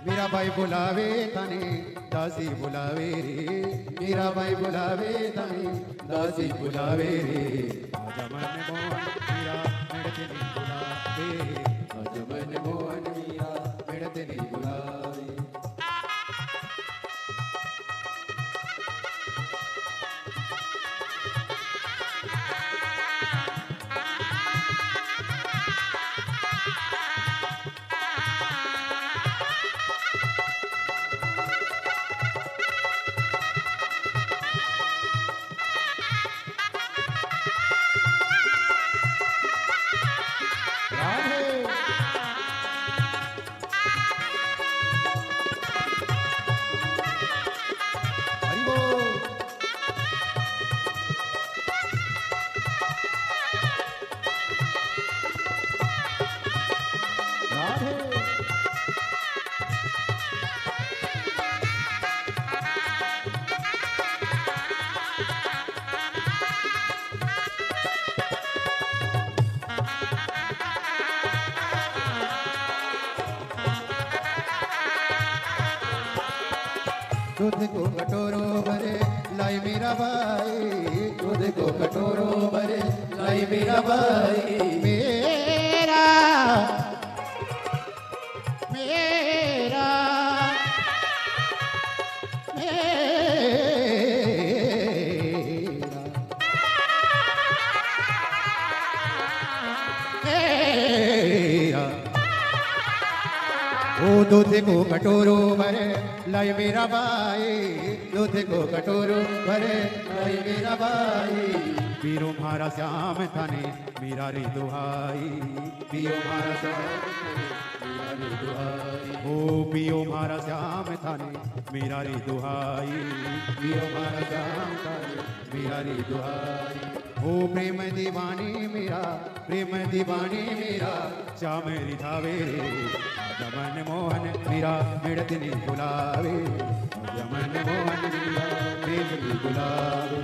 मेरा भाई बुलावे तने दासी बुलावे रे मेरा भाई बुलावे तने दासी बुलावे रे जमन मोहन मीरा मेड़त नहीं बुलाए जमन मोहन मीरा मेरे दिल बुलाए हरि बोल राधे दूध को कटोरों भरे लाई मेरा भाई दूध को कटोरों भरे लाई मेरा भाई मेरा मेरा मेरा ओ दूध को कटोरों भरे लाई मेरा भाई दूध को कटोरों भरे लाई मेरा भाई पीरो मारा श्याम थाने मेरा रे दुहाई पियो मारा श्याम मेरा रे दुहाई ओ पियो मारा श्याम थाने मेरा रे दुहाई पियो मारा श्याम थाने मेरा रे दुहाई ओ प्रेम दीवानी मेरा प्रेम दीवानी मेरा श्याम रिझावे रे जमन मोहन मेरा मिड़त नहीं बुलावे जमन मोहन मेरा प्रेम नहीं बुलावे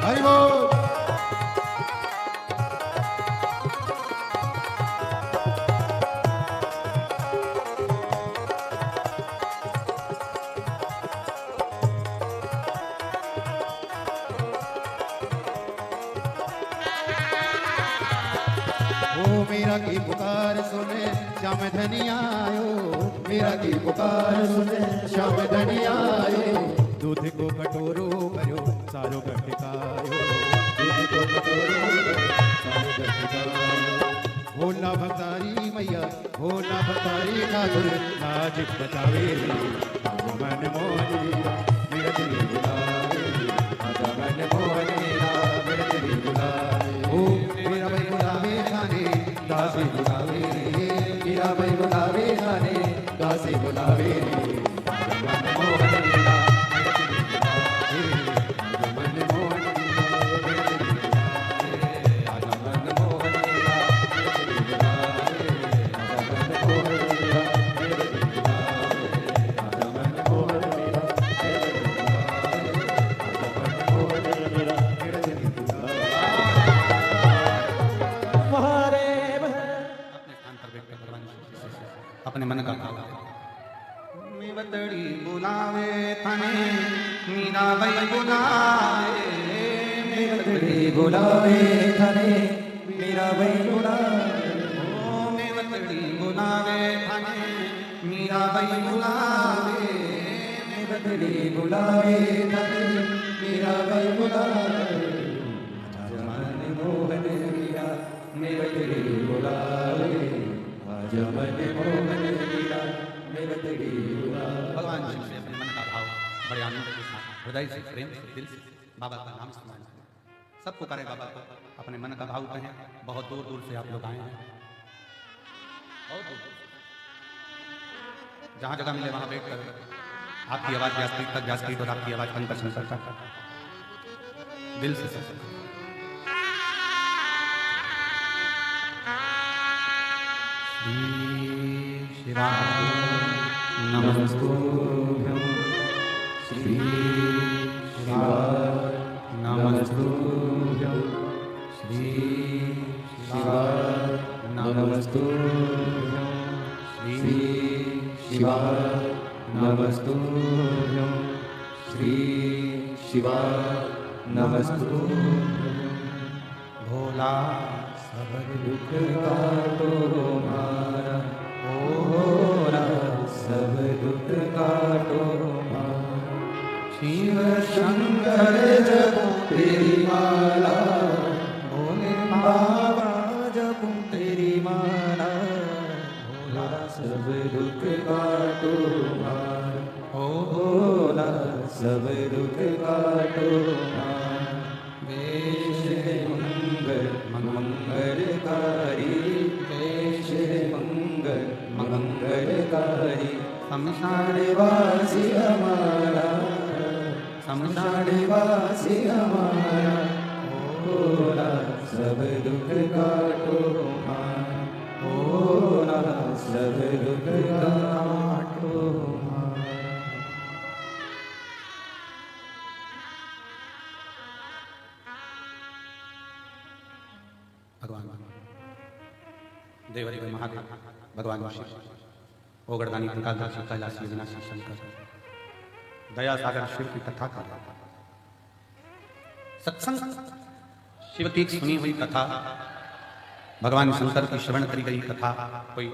हरि बोल ओ मेरा की पुकार सुने श्याम धनी आयो मेरा की पुकार सुने श्याम धनी आयो दूध को कटोरो भरो सारो गटकायो दूध को कटोरों भरे भोला भतारी मैया भोला भतारी ठाकुर लाज बचावे रे मन मोहन मीरा मेरा दिल बुलावे आजा मन मोहन मीरा मेरा दिल बुलावे ओ मेरा भाई बुलावे खाने दासी बुलावे रे मेरा भाई बुलावे खाने दासी बुलावे रे आजा मन मोहन मीरा अपने मन का भाव मैं बतड़ी बुलावे थाने मीरा भाई बुलावे मैं बतड़ी बुलावे थाने मीरा भाई बुलावे ओ मैं बतड़ी बुलावे थाने मीरा भाई बुलावे मैं बतड़ी बुलावे थाने मीरा भाई बुलावे मन मोहन मीरा मेरा दिल बुलावे आजा मन मोहन मीरा मेरा दिल बुलावे। भगवान शिव से अपने मन का भाव बड़े आनंद के साथ हृदय से प्रेम से दिल से बाबा का नाम स्मरण करें। सब पुकारे बाबा को अपने मन का भाव कहें। बहुत दूर दूर से आप लोग आए हैं, बहुत दूर दूर से। जहाँ जगह मिले वहाँ बैठ कर आपकी आवाज व्यासपीठ तक, व्यासपीठ और आपकी आवाज कंठ पर संकर तक दिल से सब शिवाय नमस्तुभ्यं श्री शिवाय नमस्तुभ्यं श्री शिवाय नमस्तुभ्यं श्री शिवाय नमस्तुभ्यं श्री शिवाय नमस्तुभ्यं। भोला सब दुख काटो मारा भोला सब दुख काटो मारा शिव शंकर जपो तेरी माला भोले बाबा जपो तेरी माला भोला सब दुख काटो मारा ओ भोला सब दुख काटो मारा वेश मंगलकारी वेश मंगलकारी शमशानवासी हमारा शमशानवासी हमारा भोला सब दुख काटो मारा भोला सब दुख काटो मारा। भगवान देवदेव महादेव भगवान शिव ओ गणदानी कंकालदासी कैलासी अविनाशी शंकर दया सागर शिव की कथा का सत्संग शिव की सुनी हुई कथा, भगवान शंकर की श्रवण करी गई कथा कोई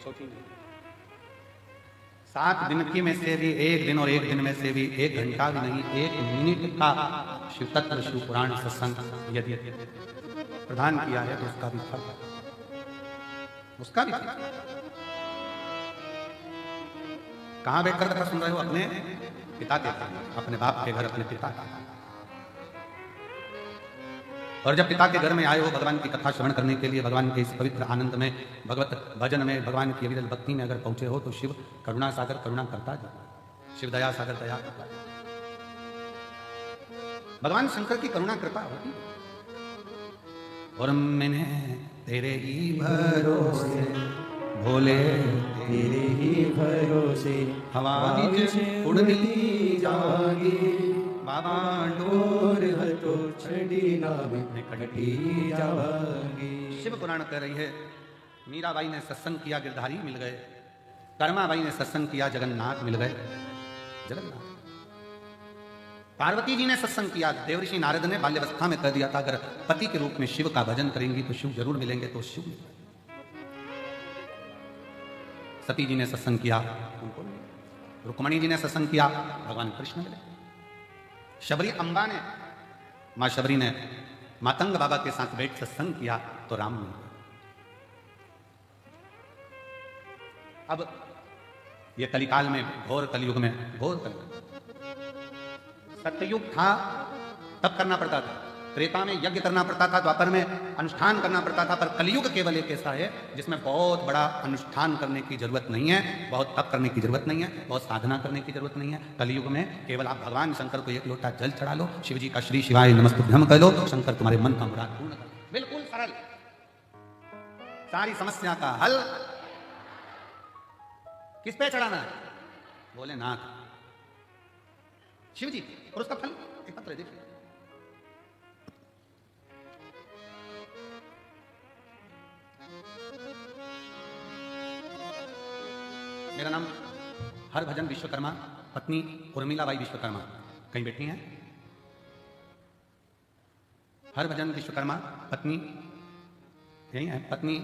छोटी नहीं। 7 दिन की में से भी 1 दिन और 1 दिन में से भी 1 घंटा भी नहीं, 1 मिनट का शिव तत्व शिव पुराण सत्संग यदि प्रदान किया है तो उसका भी फल, उसका भी फल। कहां बैठकर कथा सुन रहे हो? अपने पिता के घर, अपने बाप के घर, अपने पिता के घर। और जब पिता के घर में आए हो भगवान की कथा श्रवण करने के लिए, भगवान के इस पवित्र आनंद में, भगवत भजन में, भगवान की अविरल भक्ति में अगर पहुंचे हो तो शिव करुणा सागर करुणा करता है, शिव दया सागर दया करता है। भगवान शंकर की करुणा कृपा होती है। और मैंने तेरे ही भरोसे भोले, तेरे ही भरोसे हवा नीचे उड़ती जागी, बाबा डोर हटो छड़ी नाम कटी जागी। शिव पुराण कह रही है, मीराबाई ने सत्संग किया, गिरधारी मिल गए। कर्माबाई ने सत्संग किया, जगन्नाथ मिल गए। जगन्नाथ। पार्वती जी ने सत्संग किया, देवऋषि नारद ने बाल्यावस्था में कह दिया था अगर पति के रूप में शिव का भजन करेंगी तो शिव जरूर मिलेंगे, तो शिव मिले। सती जी ने सत्संग किया, उनको मिले। रुक्मणी जी ने सत्संग किया, भगवान कृष्ण मिले। शबरी अम्बा ने, मां शबरी ने मातंग बाबा के साथ बैठ सत्संग किया, तो राम मिल गया। अब ये कलिकाल में, घोर कलयुग में, घोर कलयुग, सत्ययुग था तब करना पड़ता था, त्रेता में यज्ञ करना पड़ता था, द्वापर में अनुष्ठान करना पड़ता था, पर कलयुग केवल एक ऐसा है जिसमें बहुत बड़ा अनुष्ठान करने की जरूरत नहीं है, बहुत तप करने की जरूरत नहीं है, बहुत साधना करने की जरूरत नहीं है। कलयुग में केवल आप भगवान शंकर को एक लोटा जल चढ़ा लो, शिव जी का श्री शिवाय नमस्तुभ्यम कह लो, शंकर तुम्हारे मन का मुराद पूर्ण कर, बिल्कुल सरल, सारी समस्या का हल। किस पे चढ़ाना है? भोलेनाथ, शिव जी, और उसका फल एक पत्र है, देखिए। मेरा नाम हरभजन विश्वकर्मा, पत्नी उर्मिलाबाई विश्वकर्मा कहीं बैठी हैं? हरभजन विश्वकर्मा, पत्नी यही है, पत्नी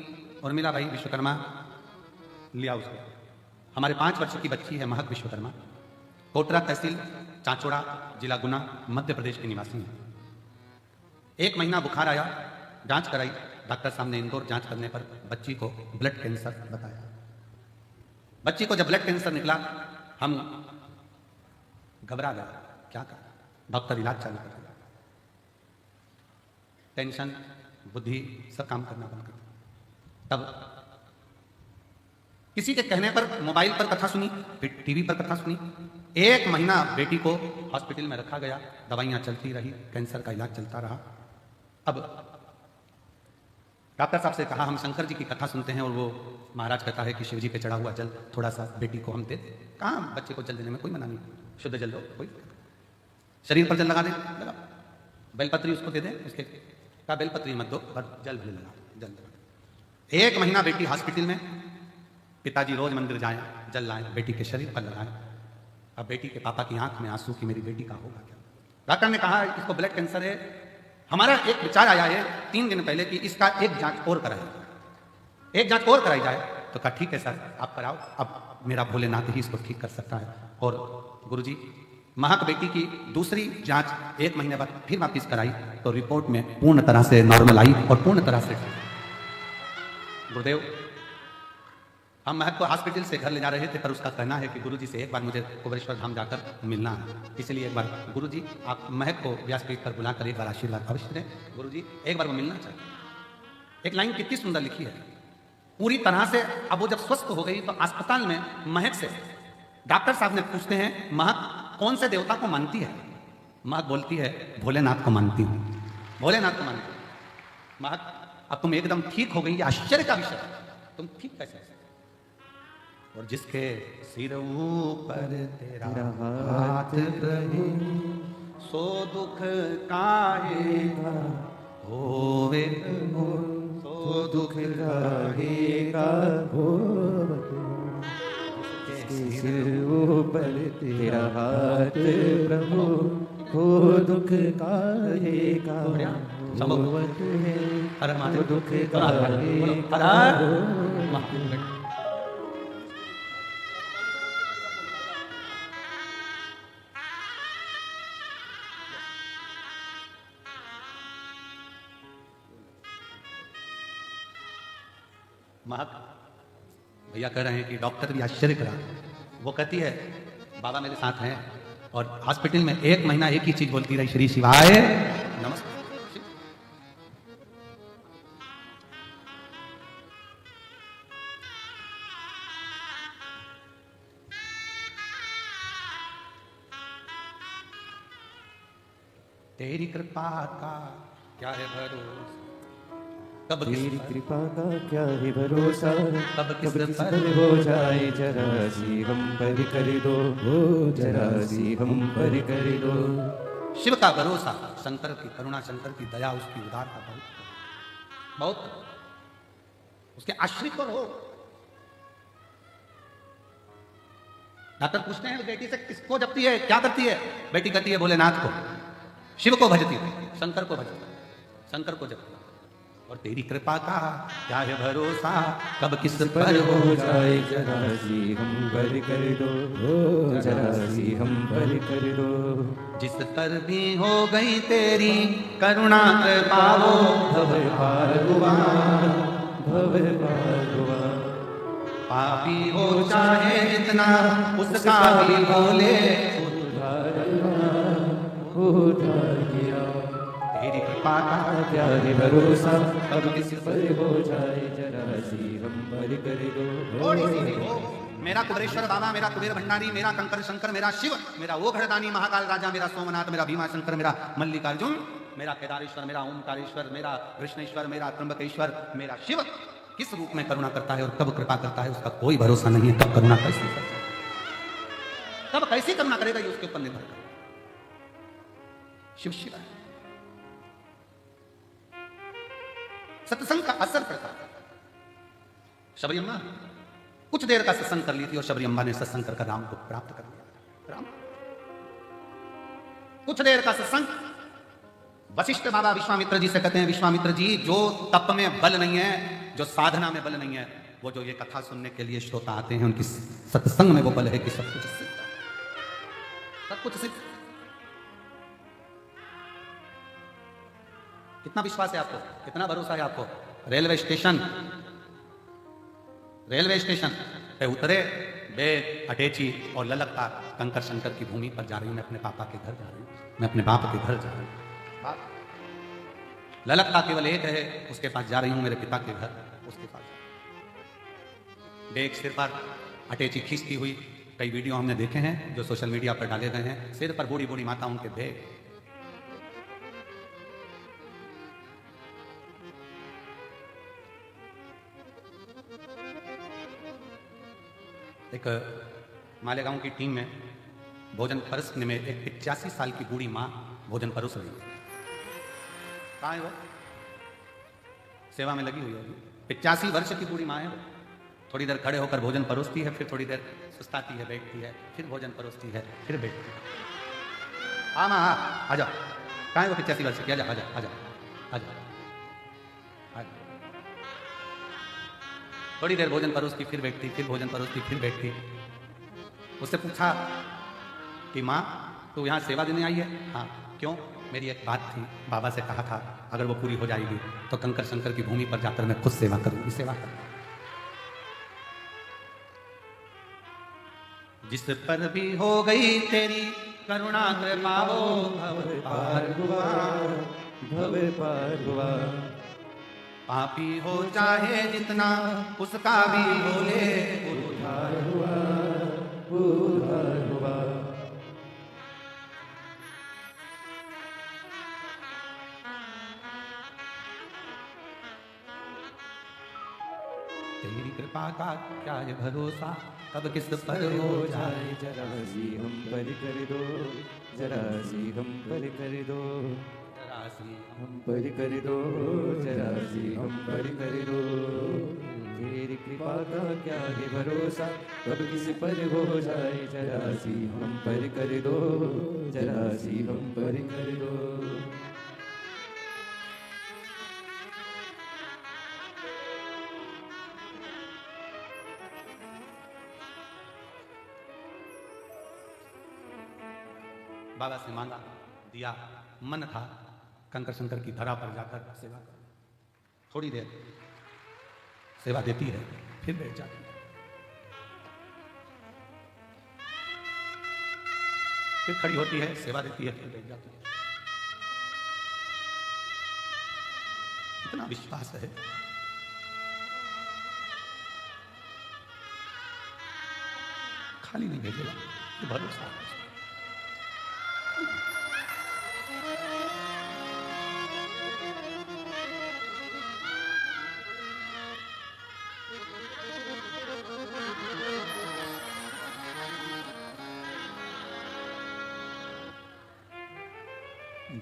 उर्मिलाबाई विश्वकर्मा, लिया उसको। हमारे 5 वर्ष की बच्ची है महक विश्वकर्मा, कोटरा तहसील चांचोड़ा, जिला गुना, मध्य प्रदेश की निवासी है। 1 महीना बुखार आया, जांच कराई, डॉक्टर साहब ने इंदौर जांच करने पर बच्ची को ब्लड कैंसर बताया। बच्ची को जब ब्लड कैंसर निकला, हम घबरा गए, क्या करें? डॉक्टर इलाज चालू कर दिया। टेंशन, बुद्धि सब काम करना बंद कर दिया। तब किसी के कहने पर मोबाइल पर कथा सुनी, फिर टीवी पर कथा सुनी। 1 महीना बेटी को हॉस्पिटल में रखा गया, दवाइयां चलती रही, कैंसर का इलाज चलता रहा। अब डॉक्टर साहब से कहा हम शंकर जी की कथा सुनते हैं और वो महाराज कहता है कि शिव जी पे चढ़ा हुआ जल थोड़ा सा बेटी को हम दे। कहाँ बच्चे को जल देने में कोई मना नहीं, शुद्ध जल दो, कोई शरीर पर जल लगा दे, लगा। बेलपत्री उसको दे दे, उसके कहा बेलपत्री मत दो, पर जल भले लगा, जल लगा। 1 महीना बेटी हॉस्पिटल में, पिताजी रोज मंदिर जाए, जल लाए, बेटी के शरीर पर लगाए। अब बेटी के पापा की आंख में आंसू कि मेरी बेटी का होगा क्या। डॉक्टर ने कहा इसको ब्लड कैंसर है। हमारा एक विचार आया है 3 दिन पहले कि इसका एक जांच और कराई जाए, एक जांच और कराई जाए। तो कहा ठीक है सर, आप कराओ, अब मेरा भोलेनाथ ही इसको ठीक कर सकता है। और गुरुजी, महक बेटी की दूसरी जांच 1 महीने बाद फिर वापिस कराई, तो रिपोर्ट में पूर्ण तरह से नॉर्मल आई और पूर्ण तरह से। गुरुदेव, हम महक को हॉस्पिटल से घर ले जा रहे थे, पर उसका कहना है कि गुरुजी से एक बार मुझे कुबेरेश्वर धाम जाकर मिलना है, इसलिए एक बार गुरुजी आप महक को व्यासपीठ पर बुलाकर एक बार आशीर्वाद अवश्य दें। गुरुजी एक बार वो मिलना चाहिए। एक लाइन कितनी सुंदर लिखी है, पूरी तरह से। अब वो जब स्वस्थ हो गई तो अस्पताल में महक से डॉक्टर साहब ने पूछते हैं महक कौन से देवता को मानती है? महक बोलती है भोलेनाथ को मानती हूँ, भोलेनाथ को मानती हूँ। महक अब तुम एकदम ठीक हो गई, ये आश्चर्य का विषय है, तुम ठीक कैसे? और जिसके सिर ऊपर तेरा हाथ रहे, सो दुख काहेगा होवे, सो दुख काहेगा होवे। सिर ऊपर तेरा हाथ प्रभु, हो दुख काहेगा होवत है, हर माधव दुख काहेगा। महक भैया कह रहे हैं कि डॉक्टर भी आश्चर्य करा। वो कहती है बाबा मेरे साथ हैं, और हॉस्पिटल में 1 महीना एक ही चीज बोलती रही, श्री शिवाय नमस्कार। तेरी कृपा का क्या है भरोसा, कब तेरी कृपा का क्या है भरोसा, कब किस कब किस पर पर हो जाए जरा सी हम पर कर दो, हो जरा सी हम पर कर दो। शिव का भरोसा, शंकर की करुणा, शंकर की दया, उसकी उदारता बहुत बहुत, उसके आश्रित तो हो। डॉक्टर पूछते हैं बेटी से किसको जपती है, क्या करती है? बेटी कहती है भोलेनाथ को, शिव को भजती है, शंकर को भजती है, शंकर को जपती है। और तेरी कृपा का क्या है भरोसा, कब किस पर हो हो जाए। जाए जरा सी हम पर कर दो, हो जरा सी हम पर कर दो। जिस पर भी हो गई तेरी करुणा कृपा वो भव पार हुआ, भव पार हुआ। पापी हो चाहे जितना उसका भी बोले, उद्धार किया। तेरी कृपा का क्या है भरोसा, अब किस पर हो जाए जरा सी हम पर कर दो। थोड़ी सी भी हो। मेरा कुबेरेश्वर बाबा, मेरा कुबेर भंडारी, मेरा कंकर शंकर, मेरा शिव, मेरा वो घरदानी महाकाल राजा, मेरा सोमनाथ, मेरा भीमा शंकर, मेरा मल्लिकार्जुन, मेरा केदारेश्वर, मेरा ओमकारेश्वर, मेरा कृष्णेश्वर, मेरा त्र्यंबकेश्वर, मेरा शिव किस रूप में करुणा करता है और कब कृपा करता है उसका कोई भरोसा नहीं है। कब करुणा कैसे करता है, कब कैसी करुणा करेगा ये उसके ऊपर निर्भर करता है। शिव शिव सत्संग का असर पड़ता है। शबरी अम्मा कुछ देर का सत्संग कर ली थी और शबरी अम्मा ने सत्संग कर राम को प्राप्त कर लिया। राम कुछ देर का सत्संग, वशिष्ठ बाबा विश्वामित्र जी से कहते हैं, विश्वामित्र जी जो तप में बल नहीं है, जो साधना में बल नहीं है, वो जो ये कथा सुनने के लिए श्रोता आते हैं उनकी सत्संग में वो बल है कि सब कुछ सिद्ध, सब कुछ सिद्ध। कितना विश्वास है आपको, कितना भरोसा है आपको। रेलवे स्टेशन पे उतरे, बेग अटेची और ललकता कंकर शंकर की भूमि पर जा रही हूं, मैं अपने पापा के घर जा रही हूं, मैं अपने बाप के घर जा रही हूं। ललकता केवल एक है, उसके पास जा रही हूं, मेरे पिता के घर, उसके पास। बेग सिर पर, अटेची खींचती हुई। कई वीडियो हमने देखे हैं जो सोशल मीडिया पर डाले गए हैं, सिर पर बूढ़ी बूढ़ी माताओं के बेग। एक मालेगांव की टीम में भोजन परसने में एक 85 साल की बूढ़ी माँ भोजन परोस रही है। कहाँ है वो, सेवा में लगी हुई होगी। 85 वर्ष की बूढ़ी माँ है वो। थोड़ी देर खड़े होकर भोजन परोसती है, फिर थोड़ी देर सुस्ताती है, बैठती है, फिर भोजन परोसती है, फिर बैठती है। हाँ माँ हाँ, आ जाओ। कहाँ है वो 85 वर्ष की, आ जाओ आ जाओ आ जाओ आ जाओ। थोड़ी देर भोजन परोसती, फिर बैठती, फिर भोजन परोसती, फिर बैठती। उससे पूछा कि माँ तू यहाँ सेवा देने आई है? हाँ। क्यों? मेरी एक बात थी, बाबा से कहा था अगर वो पूरी हो जाएगी तो कंकर शंकर की भूमि पर जाकर मैं खुद सेवा करूंगी, सेवा करूंगी। जिस पर भी हो गई तेरी करुणा कृपा वो भव पार हुआ, भव पार हुआ। पापी हो चाहे जितना उसका भी बोले, उद्धार हुआ, उद्धार हुआ। तेरी कृपा का क्या है भरोसा, कब किस पर हो जाए। जरा सी हम पर कर दो, जरा सी हम पर कर दो, जरा सी हम पर कर दो, जरा सी हम पर कर दो। तेरी कृपा का क्या है भरोसा, कब किस पर हो जाए। जरा सी हम पर कर दो, जरा सी हम पर कर दो। बाबा से मांगा, दिया, मन था कंकर शंकर की धरा पर जाकर सेवा करो। थोड़ी देर सेवा देती है, फिर बैठ जाती है, फिर खड़ी होती है, सेवा देती है, फिर बैठ जाती है। इतना विश्वास है। खाली नहीं भेजेगा, ये भरोसा है।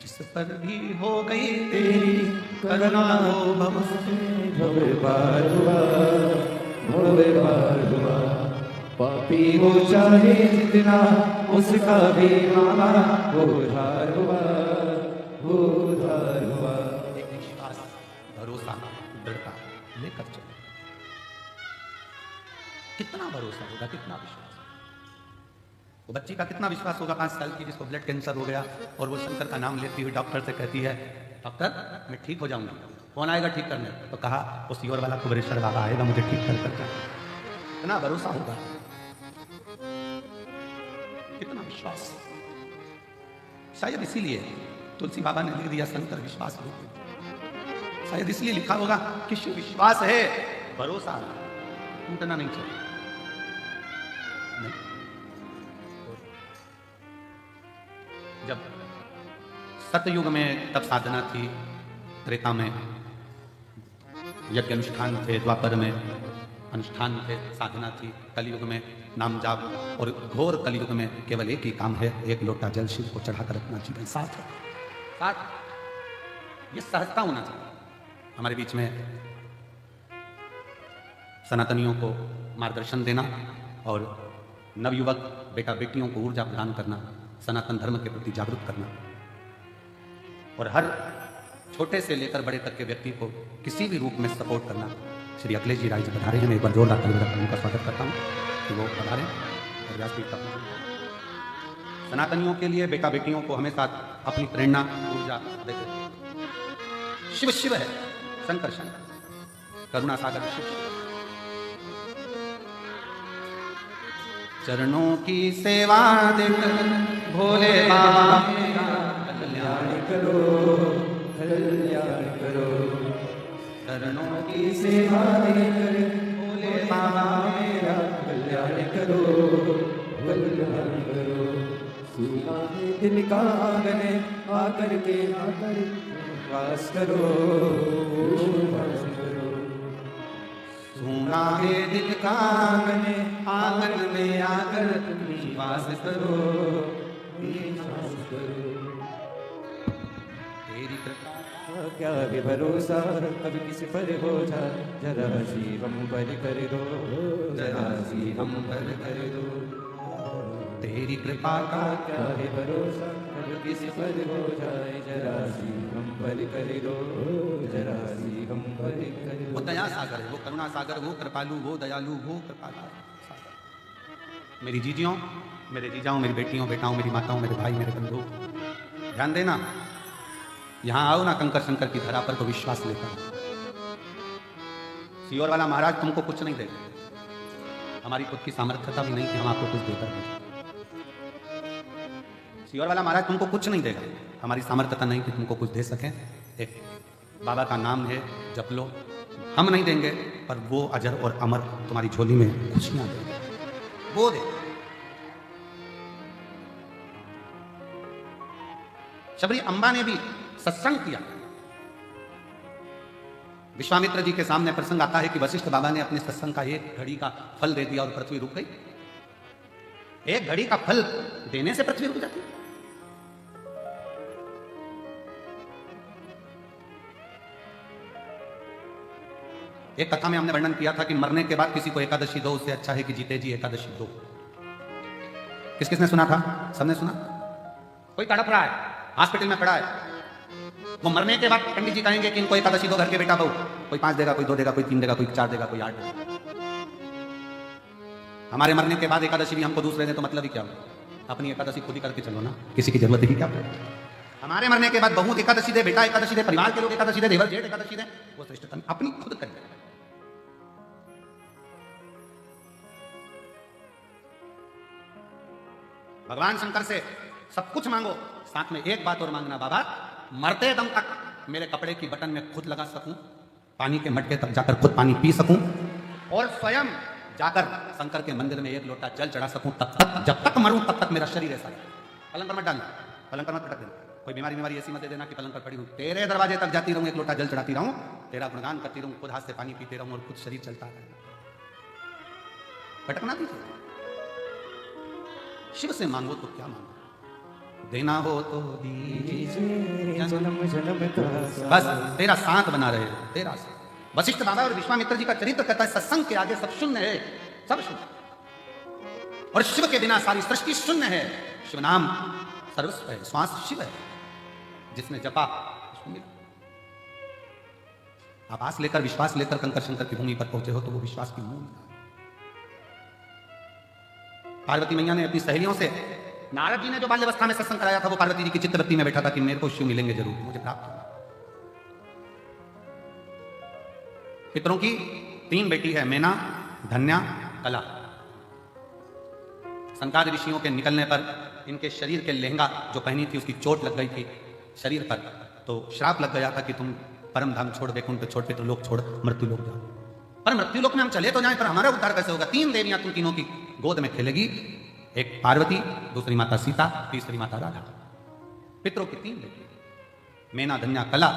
जिस पर भी हो गई तेरी करुणा हो भव भव पार हुआ, भव पार हुआ। पापी हो चाहे जितना उसका भी मामा, उद्धार हुआ, उद्धार हुआ। एक विश्वास, भरोसा कितना भरोसा होगा, कितना विश्वास। वो बच्ची का कितना विश्वास होगा 5 साल की, जिसको ब्लड कैंसर हो गया और वो शंकर का नाम लेती हुई डॉक्टर से कहती है, डॉक्टर मैं ठीक हो जाऊंगी, कौन आएगा ठीक करने? तो कहा वो सीवर वाला कुबरेश्वर बाबा आएगा मुझे ठीक कर करके। कितना भरोसा होगा, कितना विश्वास। शायद इसीलिए तुलसी बाबा ने लिख दिया शंकर विश्वास रूप। शायद इसलिए लिखा होगा कि शिव विश्वास है, भरोसा टूटना नहीं चाहिए। नहीं। जब सतयुग में तब साधना थी, त्रेता में यज्ञ अनुष्ठान थे, द्वापर में अनुष्ठान थे, साधना थी, कलयुग में नाम जाप, और घोर कलयुग में केवल एक ही काम है, एक लोटा जल शिव को चढ़ाकर अपना जीवन साथ है। साथ ये सहजता होना चाहिए हमारे बीच में। सनातनियों को मार्गदर्शन देना और नवयुवक बेटा बेटियों को ऊर्जा प्रदान करना, सनातन धर्म के प्रति जागरूक करना, और हर छोटे से लेकर बड़े तक के व्यक्ति को किसी भी रूप में सपोर्ट करना। श्री अखिलेश जी राय जी पधारे हैं, मैं एक बार जोरदार तालियों का स्वागत करता हूँ कि वो पधारें और व्यासपीठ पर। सनातनियों के लिए बेटा बेटियों को हमेशा अपनी प्रेरणा ऊर्जा देते। शिव शिव है, शंकर शंकर, करुणा सागर शिव। चरणों की सेवा देकर भोले बाबा कल्याण करो, कल्याण करो। चरणों की सेवा देकर भोले बाबा मेरा कल्याण करो, कल्याण करो। सुना है दिल का आंगन आकर के वास करो, वास करो। सुना है दिल का आंगन में आकर वास करो, वास करो। तेरी कृपा क्या भी भरोसा कभी किसी पर हो जाए, जरा सी हम पर कर दो, जरा सी हम पर कर दो। तेरी कृपा का क्या है भरोसा कभी किसी पर हो जाए, जरा सी हम पर कर दो, जरा सी हम पर कर वो दो। दया सागर है, वो करुणा सागर, वो कृपालु, वो दयालु, वो कृपालु सागर। मेरी जीजियों, मेरे जीजाओं, मेरी बेटियों बेटाओं, मेरी माताओं, मेरे भाई, मेरे बंधु, ध्यान देना। यहां आओ ना कंकर शंकर की धरा पर तो विश्वास लेकर। सीओर वाला महाराज तुमको कुछ नहीं देगा, हमारी खुद की सामर्थ्यता भी नहीं कि हम आपको कुछ देकर दें। सीओर वाला महाराज तुमको कुछ नहीं देगा, हमारी सामर्थ्यता नहीं कि तुमको कुछ दे सकें। एक बाबा का नाम है, जप लो। हम नहीं देंगे पर वो अजर और अमर तुम्हारी झोली में खुशियां देंगे, वो दे। शबरी अम्बा ने भी सत्संग किया। विश्वामित्र जी के सामने प्रसंग आता है कि वशिष्ठ बाबा ने अपने सत्संग का एक घड़ी का फल दे दिया और पृथ्वी रुक गई। एक घड़ी का फल देने से पृथ्वी रुक जाती। एक कथा में हमने वर्णन किया था कि मरने के बाद किसी को एकादशी दो, उससे अच्छा है कि जीते जी एकादशी दो। किस किसने सुना था? सबने सुना। कोई तड़प रहा है, हॉस्पिटल में पड़ा है, वो मरने के बाद पंडित जी कहेंगे कि इनको एकादशी दो, घर के बेटा बहू। कोई 5 देगा, कोई 2 देगा, कोई 3 देगा, कोई 4 देगा, कोई 8 देगा। हमारे मरने के बाद एकादशी भी हमको दूसरे दे तो मतलब ही क्या हो? अपनी एकादशी खुद ही करके चलो ना, किसी की जरूरत ही क्या है? हमारे मरने के बाद बहू एकादशी दे, बेटा एकादशी दे, परिवार के लोग एकादशी दे, देवर जेठ एकादशी दे, वो श्रेष्ठतम अपनी खुद करें। भगवान शंकर से सब कुछ मांगो, साथ में एक बात और मांगना, बाबा मरते दम तक मेरे कपड़े की बटन में खुद लगा सकूं, पानी के मटके तक जाकर खुद पानी पी सकूं, और स्वयं जाकर शंकर के मंदिर में 1 लोटा जल चढ़ा सकूं, तब तक, जब तक मरूं तब तक मेरा शरीर ऐसा है। पलंग पर मत डालना, पलंग पर मत पटक देना, कोई बीमारी ऐसी मत दे देना कि पलंग पर पड़ी हूं। तेरे दरवाजे तक जाती रहूं, 1 लोटा जल चढ़ाती रहूं, तेरा गुणगान करती रहूं, खुद हाथ से पानी पीते रहूं और खुद शरीर चलता रहे। भटकना दीजिए। शिव से मांगो तो क्या मांगो, देना हो तो दीजिए, जन्म जन्म का बस तेरा साथ बना रहे, तेरा साथ। वशिष्ठ बाबा और विश्वामित्र जी का चरित्र कहता है, सत्संग के आगे सब शून्य है, सब शून्य, और शिव के बिना सारी सृष्टि शून्य है। शिव नाम सर्वस्व है, श्वास शिव है, जिसने जपा उसको मिला। आप आस लेकर, विश्वास लेकर कंकर शंकर की भूमि पर पहुंचे हो तो वो विश्वास की मूल। पार्वती मैया ने अपनी सहेलियों से, नारद जी ने जो बाल्यावस्था में सत्संग कराया था वो पार्वती जी की चित्तवृत्ति में बैठा था कि मेरे को शिव मिलेंगे जरूर, मुझे प्राप्त होगा। पितरों की 3 बेटी है, मैना, धन्या, कला। संकाद ऋषियों के निकलने पर इनके शरीर के लहंगा जो पहनी थी उसकी चोट लग गई थी शरीर पर, तो श्राप लग गया था कि तुम परम धाम छोड़, वैकुंठ छोड़, पितृ लोक छोड़, मृत्यु लोक जाओ। पर मृत्यु लोक में हम चले तो जाएं, पर हमारा उद्धार कैसे होगा? 3 देवियां तुम तीनों की गोद में खेलेगी, एक पार्वती, दूसरी माता सीता, तीसरी माता राधा। पितरों की 3 बेटी, मैना, धन्या, कला,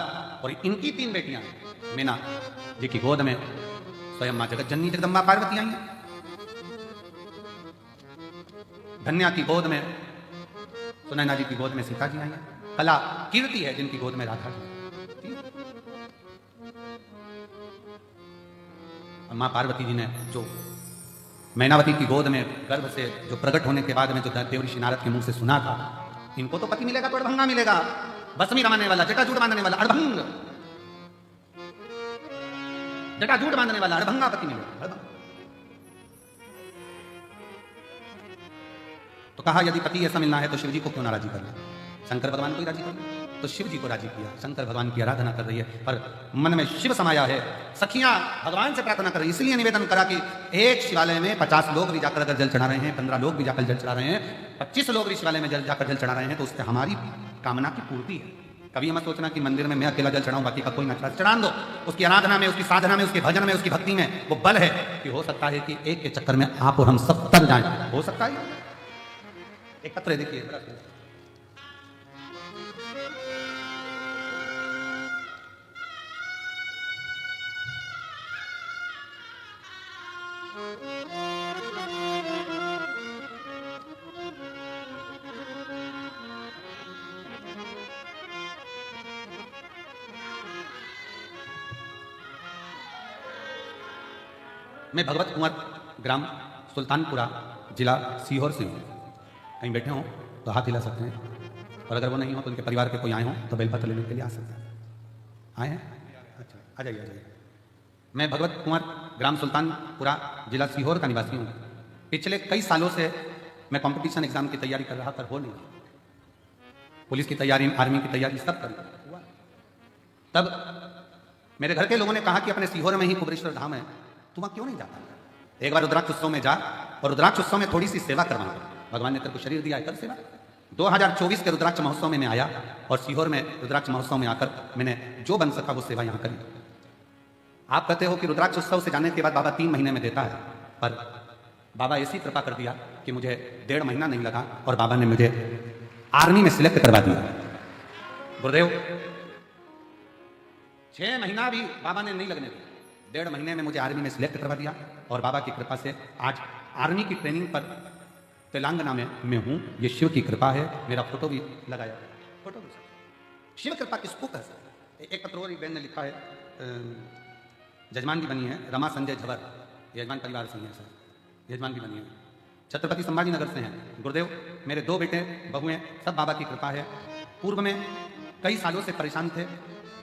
और इनकी 3 बेटियां हैं। मैना जी की गोद में स्वयं मां जगत जननी जगदम्बा पार्वती आई हैं। धन्या की गोद में सुनैना जी की गोद में सीता जी आई हैं। कला कीर्ति है जिनकी गोद में राधा जी। मां पार्वती जी ने जो मैनावती की गोद में गर्भ से जो प्रकट होने के बाद में जो देवऋषि नारद के मुंह से सुना था, इनको तो पति मिलेगा तो अड़भंगा मिलेगा, बसमी रमाने वाला, जटाजूट बांधने वाला अड़भंग, जटाजूट बांधने वाला अड़भंगा पति मिलेगा। तो कहा यदि पति ऐसा मिलना है तो शिव जी को क्यों ना राजी करना? शंकर भगवान को ही राजी करना। तो शिव जी को राजी किया, शंकर भगवान की आराधना कर रही है, पर मन में शिव समाया है। सखियां भगवान से प्रार्थना कर रही है, इसलिए निवेदन करा कि एक शिवालय में 50 लोग भी जाकर अगर जल चढ़ा रहे हैं, 15 लोग भी जाकर जल चढ़ा रहे हैं, 25 लोग भी शिवालय में जाकर जल चढ़ा रहे हैं, तो उससे हमारी कामना की पूर्ति है। कभी मत सोचना कि मंदिर में मैं अकेला जल चढ़ाऊं, बाकी का कोई ना चढ़ा दो। उसकी आराधना में, उसकी साधना में, उसके भजन में, उसकी भक्ति में वो बल है कि हो सकता है कि एक के चक्कर में आप और हम सब तर जाएं। हो सकता है। एक पत्र देखिए, मैं भगवत कुंवर, ग्राम सुल्तानपुरा, जिला सीहोर से हूँ। कहीं बैठे हों तो हाथ हिला सकते हैं, और अगर वो नहीं हो तो उनके परिवार के कोई आए हों तो बेलपत्र लेने के लिए आ सकते हैं। आए हैं? अच्छा, आ जाइए, आ जाइए। मैं भगवत कुंवर, ग्राम सुल्तानपुरा, जिला सीहोर का निवासी हूँ। पिछले कई सालों से मैं कंपटीशन एग्जाम की तैयारी कर रहा, पर हो नहीं। पुलिस की तैयारी, आर्मी की तैयारी सब कर हुआ। तब मेरे घर के लोगों ने कहा कि अपने सीहोर में ही कुबरेश्वर धाम है, तू वहां क्यों नहीं जाता? एक बार रुद्राक्ष उत्सव में जा और रुद्राक्ष उत्सव में थोड़ी सी सेवा करवा। भगवान ने तेरे को शरीर दिया है, कर सेवा। 2024 के रुद्राक्ष महोत्सव में मैं आया और सीहोर में रुद्राक्ष महोत्सव में आकर मैंने जो बन सका वो सेवा यहाँ करी। आप कहते हो कि रुद्राक्ष उत्सव से जाने के बाद बाबा 3 महीने में देता है, पर बाबा ऐसी कृपा कर दिया कि मुझे 1.5 महीना नहीं लगा और बाबा ने मुझे आर्मी में सिलेक्ट करवा दिया। गुरुदेव 6 महीना भी बाबा ने नहीं लगने दिया, 1.5 महीने में मुझे आर्मी में सिलेक्ट करवा दिया। और बाबा की कृपा से आज आर्मी की ट्रेनिंग पर तेलंगाना में मैं हूँ। ये शिव की कृपा है। मेरा फोटो भी लगाया, फोटो भी। शिव कृपा किसको कह सकते? एक पत्र और एक बहन ने लिखा है, जजमान भी बनी है रमा संजय झवर, यजमान परिवार से हैं सर, यजमान भी बनी है, छत्रपति संभाजी नगर से हैं। गुरुदेव मेरे 2 बेटे बहुएं, सब बाबा की कृपा है। पूर्व में कई सालों से परेशान थे,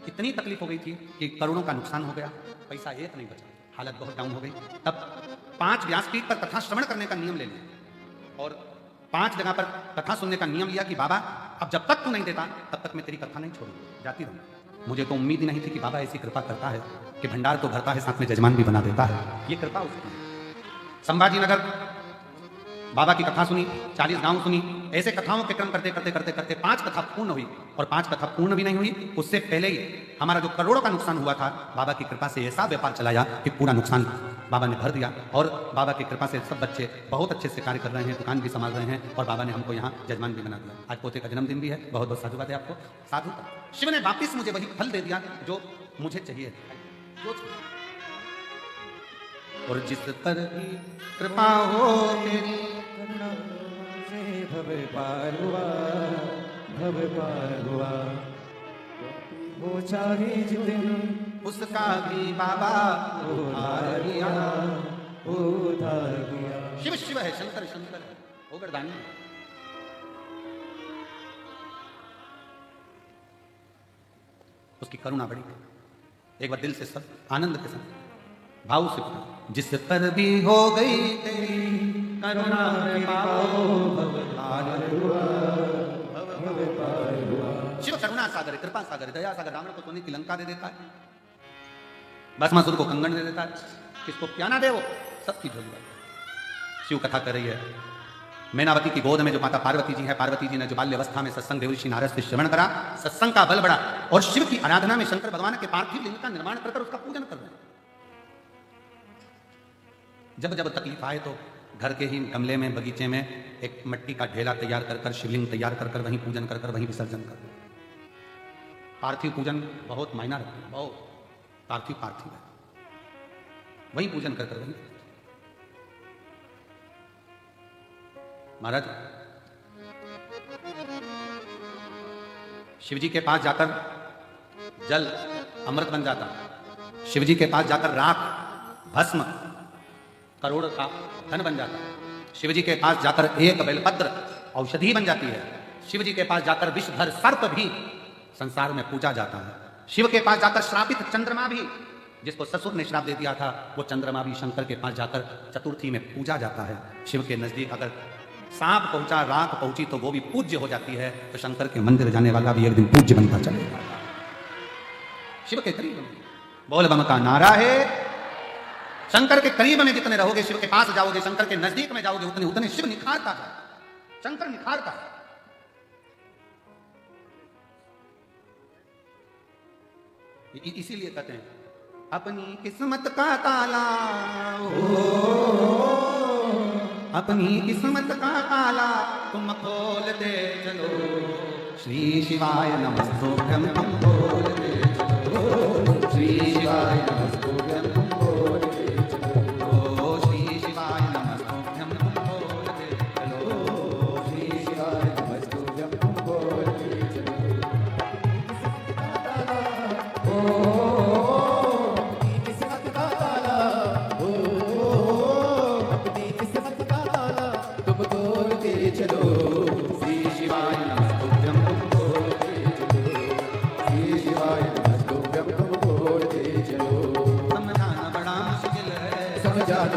इतनी तकलीफ हो गई थी कि करोड़ों का नुकसान हो गया, पैसा एक नहीं बचा, हालत बहुत डाउन हो गई। तब 5 व्यासपीठ पर कथा श्रवण करने का नियम ले लिया और 5 जगह पर कथा सुनने का नियम लिया कि बाबा अब जब तक तू नहीं देता तब तक मैं तेरी कथा नहीं छोड़ूंगा, जाती रहूंगा। मुझे तो उम्मीद ही नहीं थी कि बाबा ऐसी कृपा करता है कि भंडार तो भरता है, साथ में जजमान भी बना देता है। ये कृपा उसकी। संभाजी नगर बाबा की कथा सुनी, 40 गांव सुनी। ऐसे कथाओं के क्रम करते करते करते करते 5 कथा पूर्ण हुई और 5 कथा पूर्ण भी नहीं हुई, उससे पहले ही हमारा जो करोड़ों का नुकसान हुआ था, बाबा की कृपा से ऐसा व्यापार चलाया कि पूरा नुकसान बाबा ने भर दिया। और बाबा की कृपा से सब बच्चे बहुत अच्छे से कार्य कर रहे हैं, दुकान भी संभाल रहे हैं और बाबा ने हमको यहाँ जजमान भी बना दिया। आज पोते का जन्मदिन भी है, बहुत बहुत साधुवाद है आपको। साधु शिव ने वापिस मुझे वही फल दे दिया जो मुझे चाहिए, और जिस पर भी कृपा हो तेरी से भव पार हुआ, भव पार हुआ। वो चाहे जितन उसका भी बाबा उधार लिया, उधार दिया। शिव शिव है, शंकर शंकर है, वो वरदानी। उसकी करुणा बड़ी। एक बार दिल से सब आनंद के साथ भाव से, जिस पर भी हो गई तेरी करुणा पाओ भवतार हुआ। शिव करुणा सागर, कृपा सागर, दया सागर। रावण को सोने की लंका दे देता है, भस्मासुर को कंगन दे देता है, किसको क्या ना दे वो सबकी झोली। शिव कथा कर रही है मैनावती की गोद में जो माता पार्वती जी है। पार्वती जी ने जो बाल्य अवस्था में सत्संग देवऋषि नारद से श्रवण करा, सत्संग का बल बढ़ा और शिव की आराधना में शंकर भगवान के पार्थिव लिंग का निर्माण कर उसका पूजन कर रहे हैं। जब जब तकलीफ आए तो घर के ही गमले में, बगीचे में एक मिट्टी का ढेला तैयार कर शिवलिंग तैयार कर वहीं पूजन कर वहीं विसर्जन कर। पार्थिव पूजन बहुत मायना रखता है, बहुत पार्थिव पार्थिव है, वहीं पूजन कर वहीं। महाराज शिवजी के पास जाकर जल अमृत बन जाता, शिवजी के पास जाकर राख भस्म करोड़ का धन बन जाता, शिवजी के पास जाकर एक बेलपत्र औषधि बन जाती है, शिवजी के पास जाकर विषधर सर्प भी संसार में पूजा जाता है, शिव के पास जाकर श्रापित चंद्रमा भी, जिसको ससुर ने श्राप दे दिया था, वो चंद्रमा भी शंकर के पास जाकर चतुर्थी में पूजा जाता है। शिव के नजदीक अगर सांप पहुंचा, राख पहुंची तो वो भी पूज्य हो जाती है, तो शंकर के मंदिर जाने वाला भी एक दिन पूज्य बनता चलेगा। शिव के करीब बोल बम का नारा है। शंकर के करीब में जितने रहोगे, शिव के पास जाओगे, शंकर के नजदीक में जाओगे, उतने उतने शिव निखारता है, शंकर निखारता है। इसीलिए कहते हैं अपनी किस्मत का ताला, अपनी किस्मत का ताला तुम खोलते चलो, श्री शिवाय नमस्तुभ्यं तुम बोलते चलो, श्री शिवाय नमस्तुभ्यं तुम बोलते चलो, श्री शिवाय नमस्तुभ्यं तुम बोलते चलो, श्री शिवाय नमस्तुभ्यं तुम बोलते चलो।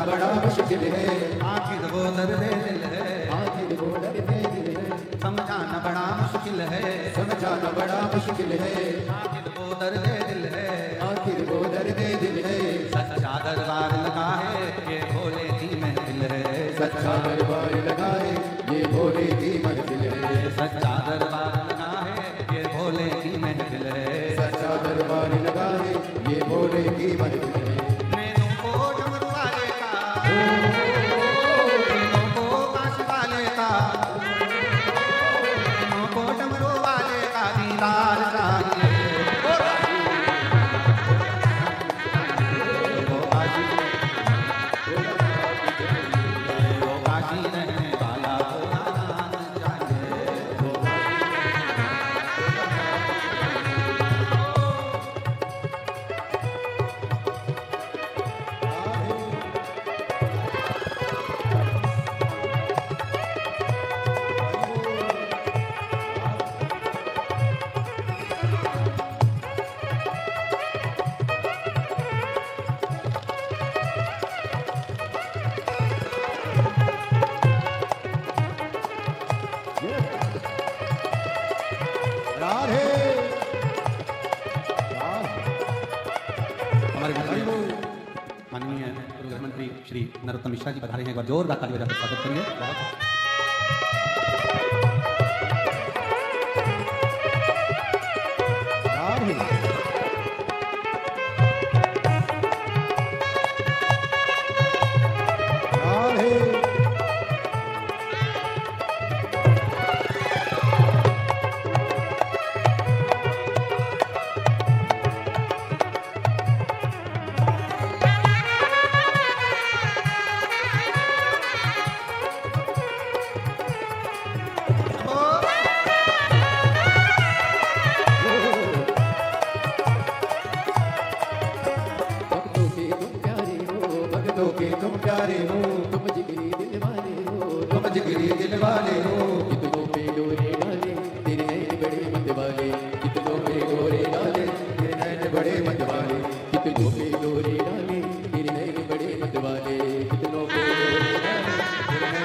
बड़ा मुश्किल है, आखिर वो दर्द दिल है, आखिर वो दर्द दिल है, समझाना बड़ा मुश्किल है, समझाना बड़ा मुश्किल है, आखिर वो दर्द दिल है, आखिर वो दर्द दिल है। सच्चा दरबार लगा है ये भोले की महफिल है, सच्चा दरबार लगा है ये भोले की महफिल है, सच्चा दरबार लगा है ये भोले की महफिल है, सच्चा दरबार लगा है ये भोले की महफिल है। माननीय गृह मंत्री श्री नरोत्तम मिश्रा जी पधारे हैं, एक बार जोरदार ताली बजाकर स्वागत करिए। तुम प्यारे हो, तुम जिगरी दिल वाले हो, तुम जिगरी दिल वाले हो, कितनों पे डोरे डाले तेरे नैन बड़े मत वाले, कितनों पे डोरे डाले तेरे नैन बड़े मत वाले, कितनों पे डोरे डाले तेरे नैन बड़े मत वाले, कितनों पे डोरे डाले तेरे नैन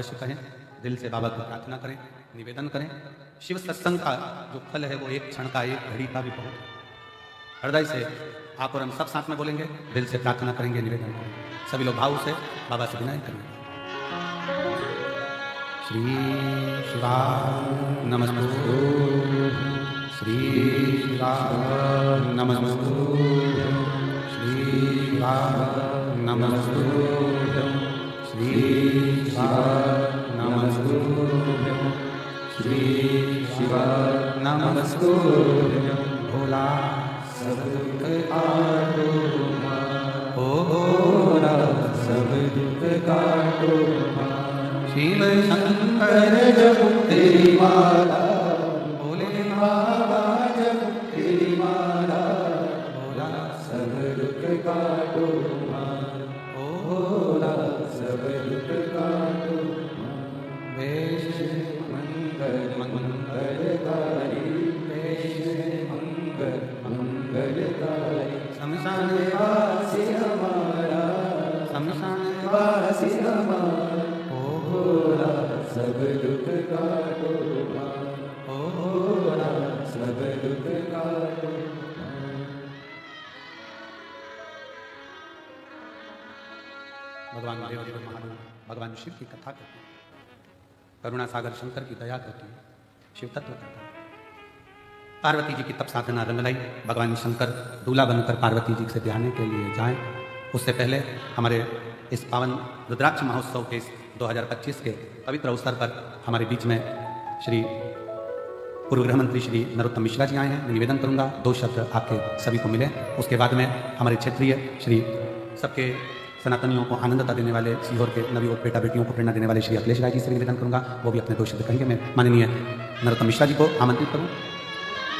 अवश्य कहें, दिल से बाबा को प्रार्थना करें, निवेदन करें। शिव सत्संग का जो फल है वो एक क्षण का, एक घड़ी का भी बहुत है। हृदय से आप और हम सब साथ में बोलेंगे, दिल से प्रार्थना करेंगे, निवेदन करेंगे। सभी लोग भाव से बाबा से विनय करेंगे। श्री शिवाय नमस्तु, श्री शिवाय नमस्तु, श्री शिवाय नमस्तु, श्री शिवाय नमस्तु, श्री शिवाय नमस्तु। भोला सब दुख काटो, भोला सब दुख काटो। शिव शंकर जप तेरी माला, भोले बाबा जप तेरी माला। भोला सब दुख काटो, भोला सब दुख काटो। वेश मंगल मंगलकारी, वेश मंगल मंगलकारी। शमशान वासी हमारा, शमशान वासी हमारा। भोला सब दुख काटो, भोला सब दुख काटो। भगवान महादेव महादेव भगवान शिव की कथा करते हैं, करुणा सागर शंकर की दया करती है, शिव तत्व करता है। पार्वती जी की तप साधना रंग लाई। भगवान शंकर दूल्हा बनकर पार्वती जी से ब्याहने के लिए जाएं, उससे पहले हमारे इस पावन रुद्राक्ष महोत्सव के 2025 के पवित्र अवसर पर हमारे बीच में श्री पूर्व गृह मंत्री श्री नरोत्तम मिश्रा जी आए हैं। मैं निवेदन करूंगा 2 शब्द आपके सभी को मिले। उसके बाद में हमारे क्षेत्रीय श्री सबके सनातनियों को आनंदता देने वाले, सीहोर के नवयुवक बेटा बेटियों को प्रेरणा देने वाले श्री अखिलेश राय जी से निवेदन करूंगा, वो भी अपने 2 शब्द कहेंगे। मैं माननीय नरोत्तम मिश्रा जी को आमंत्रित करूं।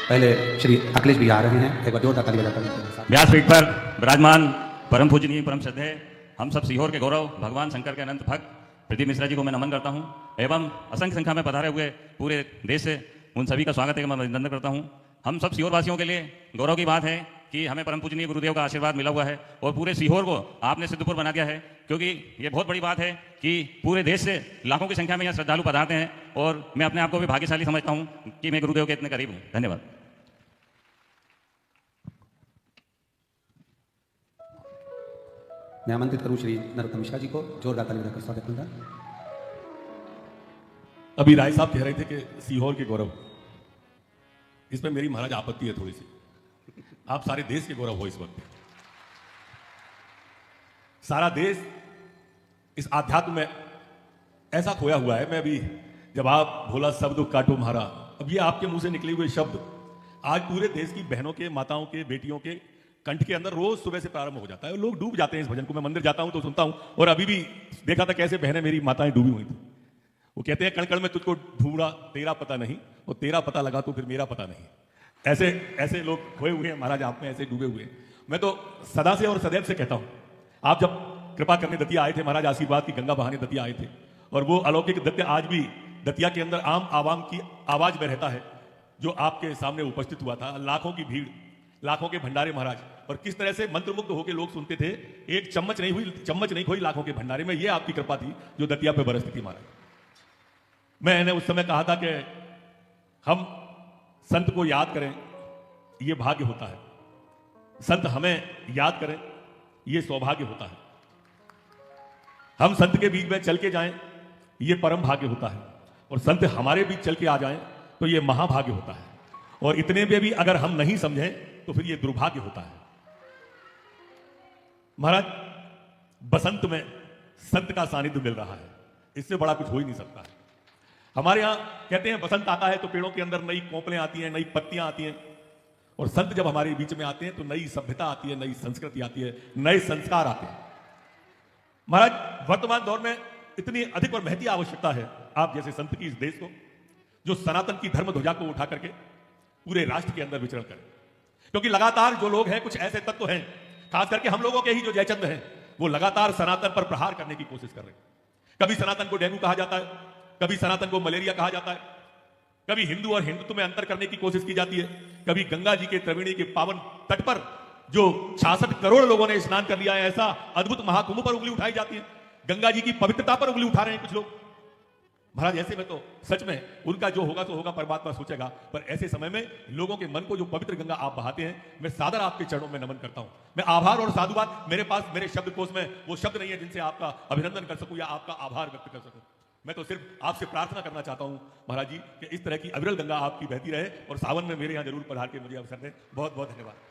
पहले श्री अखिलेश भी आ रहे हैं, एक बार जोरदार ताली बजाकर। व्यासपीठ पर विराजमान परम पूजनीय परम श्रद्धेय हम सब सीहोर के गौरव भगवान शंकर के अनंत भक्त प्रदीप मिश्रा जी को मैं नमन करता हूं, एवं असंख्य संख्या में पधारे हुए पूरे देश से उन सभी का स्वागत है, मैं अभिनंदन करता हूं। हम सब सीहोर वासियों के लिए गौरव की बात है कि हमें परम पूजनीय गुरुदेव का आशीर्वाद मिला हुआ है और पूरे सीहोर को आपने सिद्धपुर बना दिया है, क्योंकि ये बहुत बड़ी बात है कि पूरे देश से लाखों की संख्या में यहाँ श्रद्धालु पधारते हैं और मैं अपने आप को भी भाग्यशाली समझता हूँ कि मैं गुरुदेव के इतने करीब हूँ। धन्यवाद। मैं आमंत्रित करूं श्री नरोत्तम मिश्रा जी को, जोरदार ताली बजाकर स्वागत करूंगा। अभी राय साहब कह रहे थे कि सीहोर के गौरव, इसमें मेरी महाराज आपत्ति है थोड़ी सी। आप सारे देश के गौरव हो इस वक्त। सारा देश इस आध्यात्म में ऐसा खोया हुआ है। मैं अभी जब आप भोला सब दुख काटो म्हारा, अब ये आपके मुंह से निकले हुए शब्द आज पूरे देश की बहनों के, माताओं के, बेटियों के कंठ के अंदर रोज सुबह से प्रारंभ हो जाता है। लोग डूब जाते हैं इस भजन को। मैं मंदिर जाता हूं तो सुनता हूं, और अभी भी देखा था कैसे बहनें मेरी माताएं डूबी हुई थी। वो कहते हैं कण कण में तुझको ढूंढा, तेरा पता नहीं, और तेरा पता लगा तो फिर मेरा पता नहीं। ऐसे ऐसे लोग खोए हुए हैं महाराज, आप में ऐसे डूबे हुए हैं। मैं तो सदा से और सदैव से कहता हूं, आप जब कृपा करने दतिया आए थे महाराज, आशीर्वाद की गंगा बहाने दतिया आए थे, और वो अलौकिक दत्य आज भी दतिया के अंदर आम आवाम की आवाज में रहता है, जो आपके सामने उपस्थित हुआ था। लाखों की भीड़, लाखों के भंडारे महाराज, और किस तरह से मंत्रमुग्ध होकर लोग सुनते थे। एक चम्मच नहीं खोई लाखों के भंडारे में। ये आपकी कृपा थी जो दतिया पे बरसती थी महाराज। मैंने उस समय कहा था कि हम संत को याद करें, ये भाग्य होता है। संत हमें याद करें, ये सौभाग्य होता है। हम संत के बीच में चल के जाएं, ये परम भाग्य होता है। और संत हमारे बीच चल के आ जाएं तो ये महाभाग्य होता है। और इतने में भी अगर हम नहीं समझें तो फिर ये दुर्भाग्य होता है। महाराज, बसंत में संत का सानिध्य मिल रहा है, इससे बड़ा कुछ हो ही नहीं सकता है। हमारे यहां कहते हैं बसंत आता है तो पेड़ों के अंदर नई कोंपलें आती हैं, नई पत्तियां आती हैं, और संत जब हमारे बीच में आते हैं तो नई सभ्यता आती है, नई संस्कृति आती है, नए संस्कार आते हैं। महाराज, वर्तमान दौर में इतनी अधिक और महती आवश्यकता है आप जैसे संत की इस देश को, जो सनातन की धर्म ध्वजा को उठा करके पूरे राष्ट्र के अंदर विचरण करें। क्योंकि लगातार जो लोग हैं, कुछ ऐसे तत्व हैं, खास करके हम लोगों के ही जो जयचंद हैं, वो लगातार सनातन पर प्रहार करने की कोशिश कर रहे हैं। कभी सनातन को डेंगू कहा जाता है, कभी सनातन को मलेरिया कहा जाता है, कभी हिंदू और हिंदुत्व में अंतर करने की कोशिश की जाती है, कभी गंगा जी के त्रिवेणी के पावन तट पर जो 66 करोड़ लोगों ने स्नान कर लिया है, ऐसा अद्भुत महाकुंभ पर उंगली उठाई जाती है। गंगा जी की पवित्रता पर उंगली उठा रहे हैं कुछ लोग। महाराज ऐसे में तो सच में उनका जो होगा तो होगा, परमात्मा सोचेगा। पर ऐसे समय में लोगों के मन को जो पवित्र गंगा आप बहाते हैं, मैं सादर आपके चरणों में नमन करता हूं। मैं आभार और साधुवाद, मेरे पास मेरे शब्दकोश में वो शब्द नहीं है जिनसे आपका अभिनंदन कर सकूं या आपका आभार व्यक्त कर सकूं। मैं तो सिर्फ आपसे प्रार्थना करना चाहता हूं महाराज जी कि इस तरह की अविरल गंगा आपकी बहती रहे और सावन में मेरे यहाँ जरूर पधार के मुझे अवसर दें। बहुत बहुत धन्यवाद।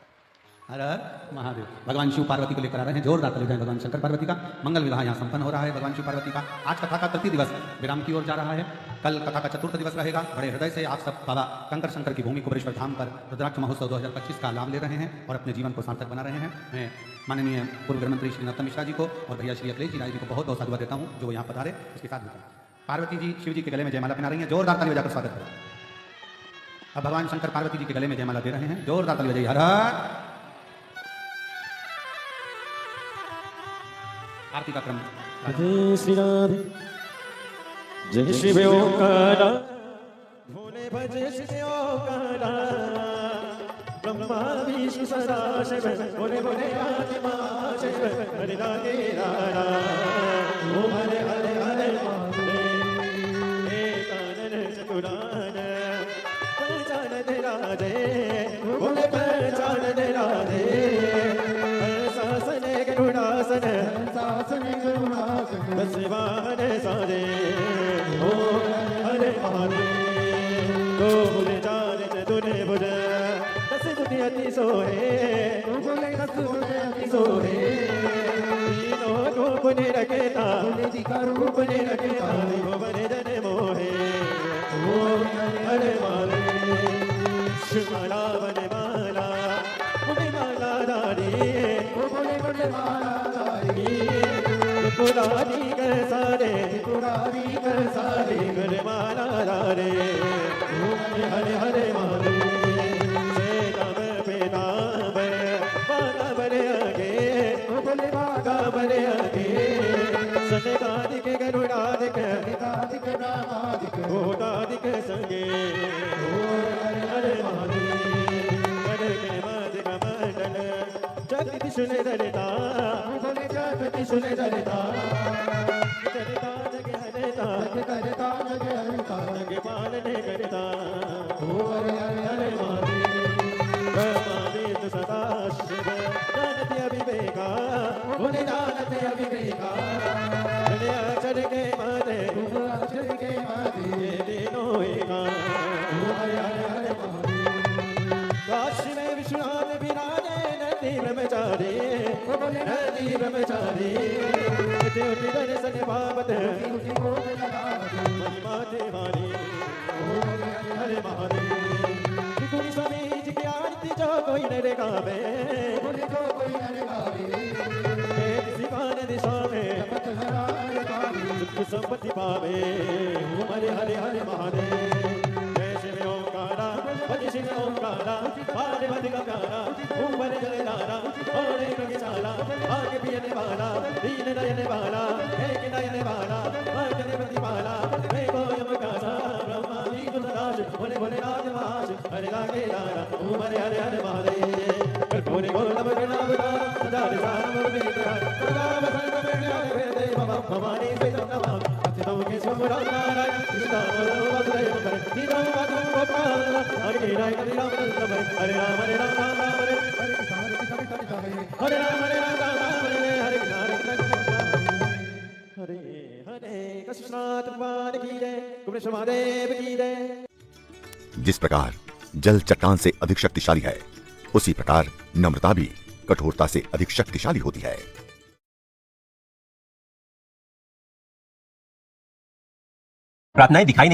हर हर महादेव। भगवान शिव पार्वती को लेकर आ रहे हैं, जोरदार ताली बजाएं भगवान शंकर पार्वती का। मंगल विवाह यहाँ संपन्न हो रहा है भगवान शिव पार्वती का। आज कथा का तृतीय दिवस विराम की ओर जा रहा है। कल कथा का चतुर्थ दिवस रहेगा। बड़े हृदय से आप सब बाबा कंकर शंकर की भूमि कुबेरेश्वर धाम पर रुद्राक्ष महोत्सव 2025 का लाभ ले रहे हैं और अपने जीवन को सार्थक बना रहे हैं। मैं माननीय पूर्व गृह मंत्री श्री नरोत्तम मिश्रा जी को और भैया श्री अखिलेश जी राय जी को बहुत बहुत साधुवाद देता हूँ जो यहाँ पधारे। इसके साथ पार्वती जी शिव जी के गले में जयमाला पहना रही हैं, जोरदार ताली बजाकर स्वागत करें। अब भगवान शंकर पार्वती जी के गले में जयमाला दे रहे हैं, जोरदार ताली बजाइए। हर हर। आरती का क्रम। जय श्री राधे, जय शिव ओंकारा, भोले भजे शिव ओंकारा, ब्रह्मा विष्णु सदा शिव, भोले भोले आदि महाशिव, हरे राधे राधा, ओम हरे हरे हरे महादेव, एकानन चतुरान, पहचान राधे, भोले पहचान राधे, शासन गरुड़ासन, शिवान सारे, ओम हरे महादेव, गो भुले जाने चतुरे भुज, दस बुद्धि अति सोहे, बोले दस बुद्धि अति सोहे, तीनों को पुण्य रखेता, पुण्य रखेता, भुवन जन मोहे, ओम हरे महादेव, शिवमाला वन माला, मुनि माला धारी, बोले बोले माला धारी, पुरानी कर सारे, पुरानी कर सारे, कर माला रे, हरे हरे महादेव, राम पीताम्बर, बाला बरे आगे, बोले बागा बरे आगे, सनकादिक गरुड़ादिक, निकादिक नामादिक, भूतादिक संगे, हरे हरे महादेव, कर के मादिक मंडल, जगति सुने दरिता, बोले जगति सुने दरिता, दरिता जग हरिता, जग करता जग हरिता, जग पालने करता, हरे हरे हरे महादेव, ब्रह्मादित्य सदा शिव, जानते अविवेका, बोले जानते अविवेका, अक्षर के माते, अक्षर के माते, ये तीनों एका, हरे हरे हरे महादेव, काशी में विश्वनाथ विराजे, नदी ब्रह्मचारी, नदी ब्रह्मचारी, उठी दर्शन बाबत, महिमा देवानी, हरे महादेव, त्रिपुरी स्वामी जी की आरती जो कोई न गावे, जो कोई न गावे, शिवान दिशा में सुख संपत्ति पावे, हरे हरे हरे महादेव, जय शिव ओंकारा, हरि शिव ओंकारा, पारे मधि गंगारा, ऊपर जल धारा, और एक विशाला, आगे पियने वाला, दीन नयने वाला, एक नयने वाला, आगे प्रतिपाला, मैं कोयम कासा, ब्रह्मा विष्णु सदा शिव, भोले भोले नाथ महाश, हरे लागे लारा, हरे हरे हरे महादेव, कर्पूरे गोलम गणाम दाम, सदा सारम वेदार, सदा वसंत वेदार वेदे बाबा, भवानी वेदम नमः, अच्युतम केशवम नारायण, कृष्ण वसुदेव हरे, सीतम माधवम गोपाल, हरे नारायण हरे राम हरे राम हरे राम राम राम हरे हरे, हरे राम हरे राम राम राम हरे हरे, हरे हरे कृष्णात भगवान की जय, कुबेरेश्वर महादेव की जय। जिस प्रकार जल चट्टान से अधिक शक्तिशाली है, उसी प्रकार नम्रता भी कठोरता से अधिक शक्तिशाली होती है। प्रार्थनाएं दिखाई नहीं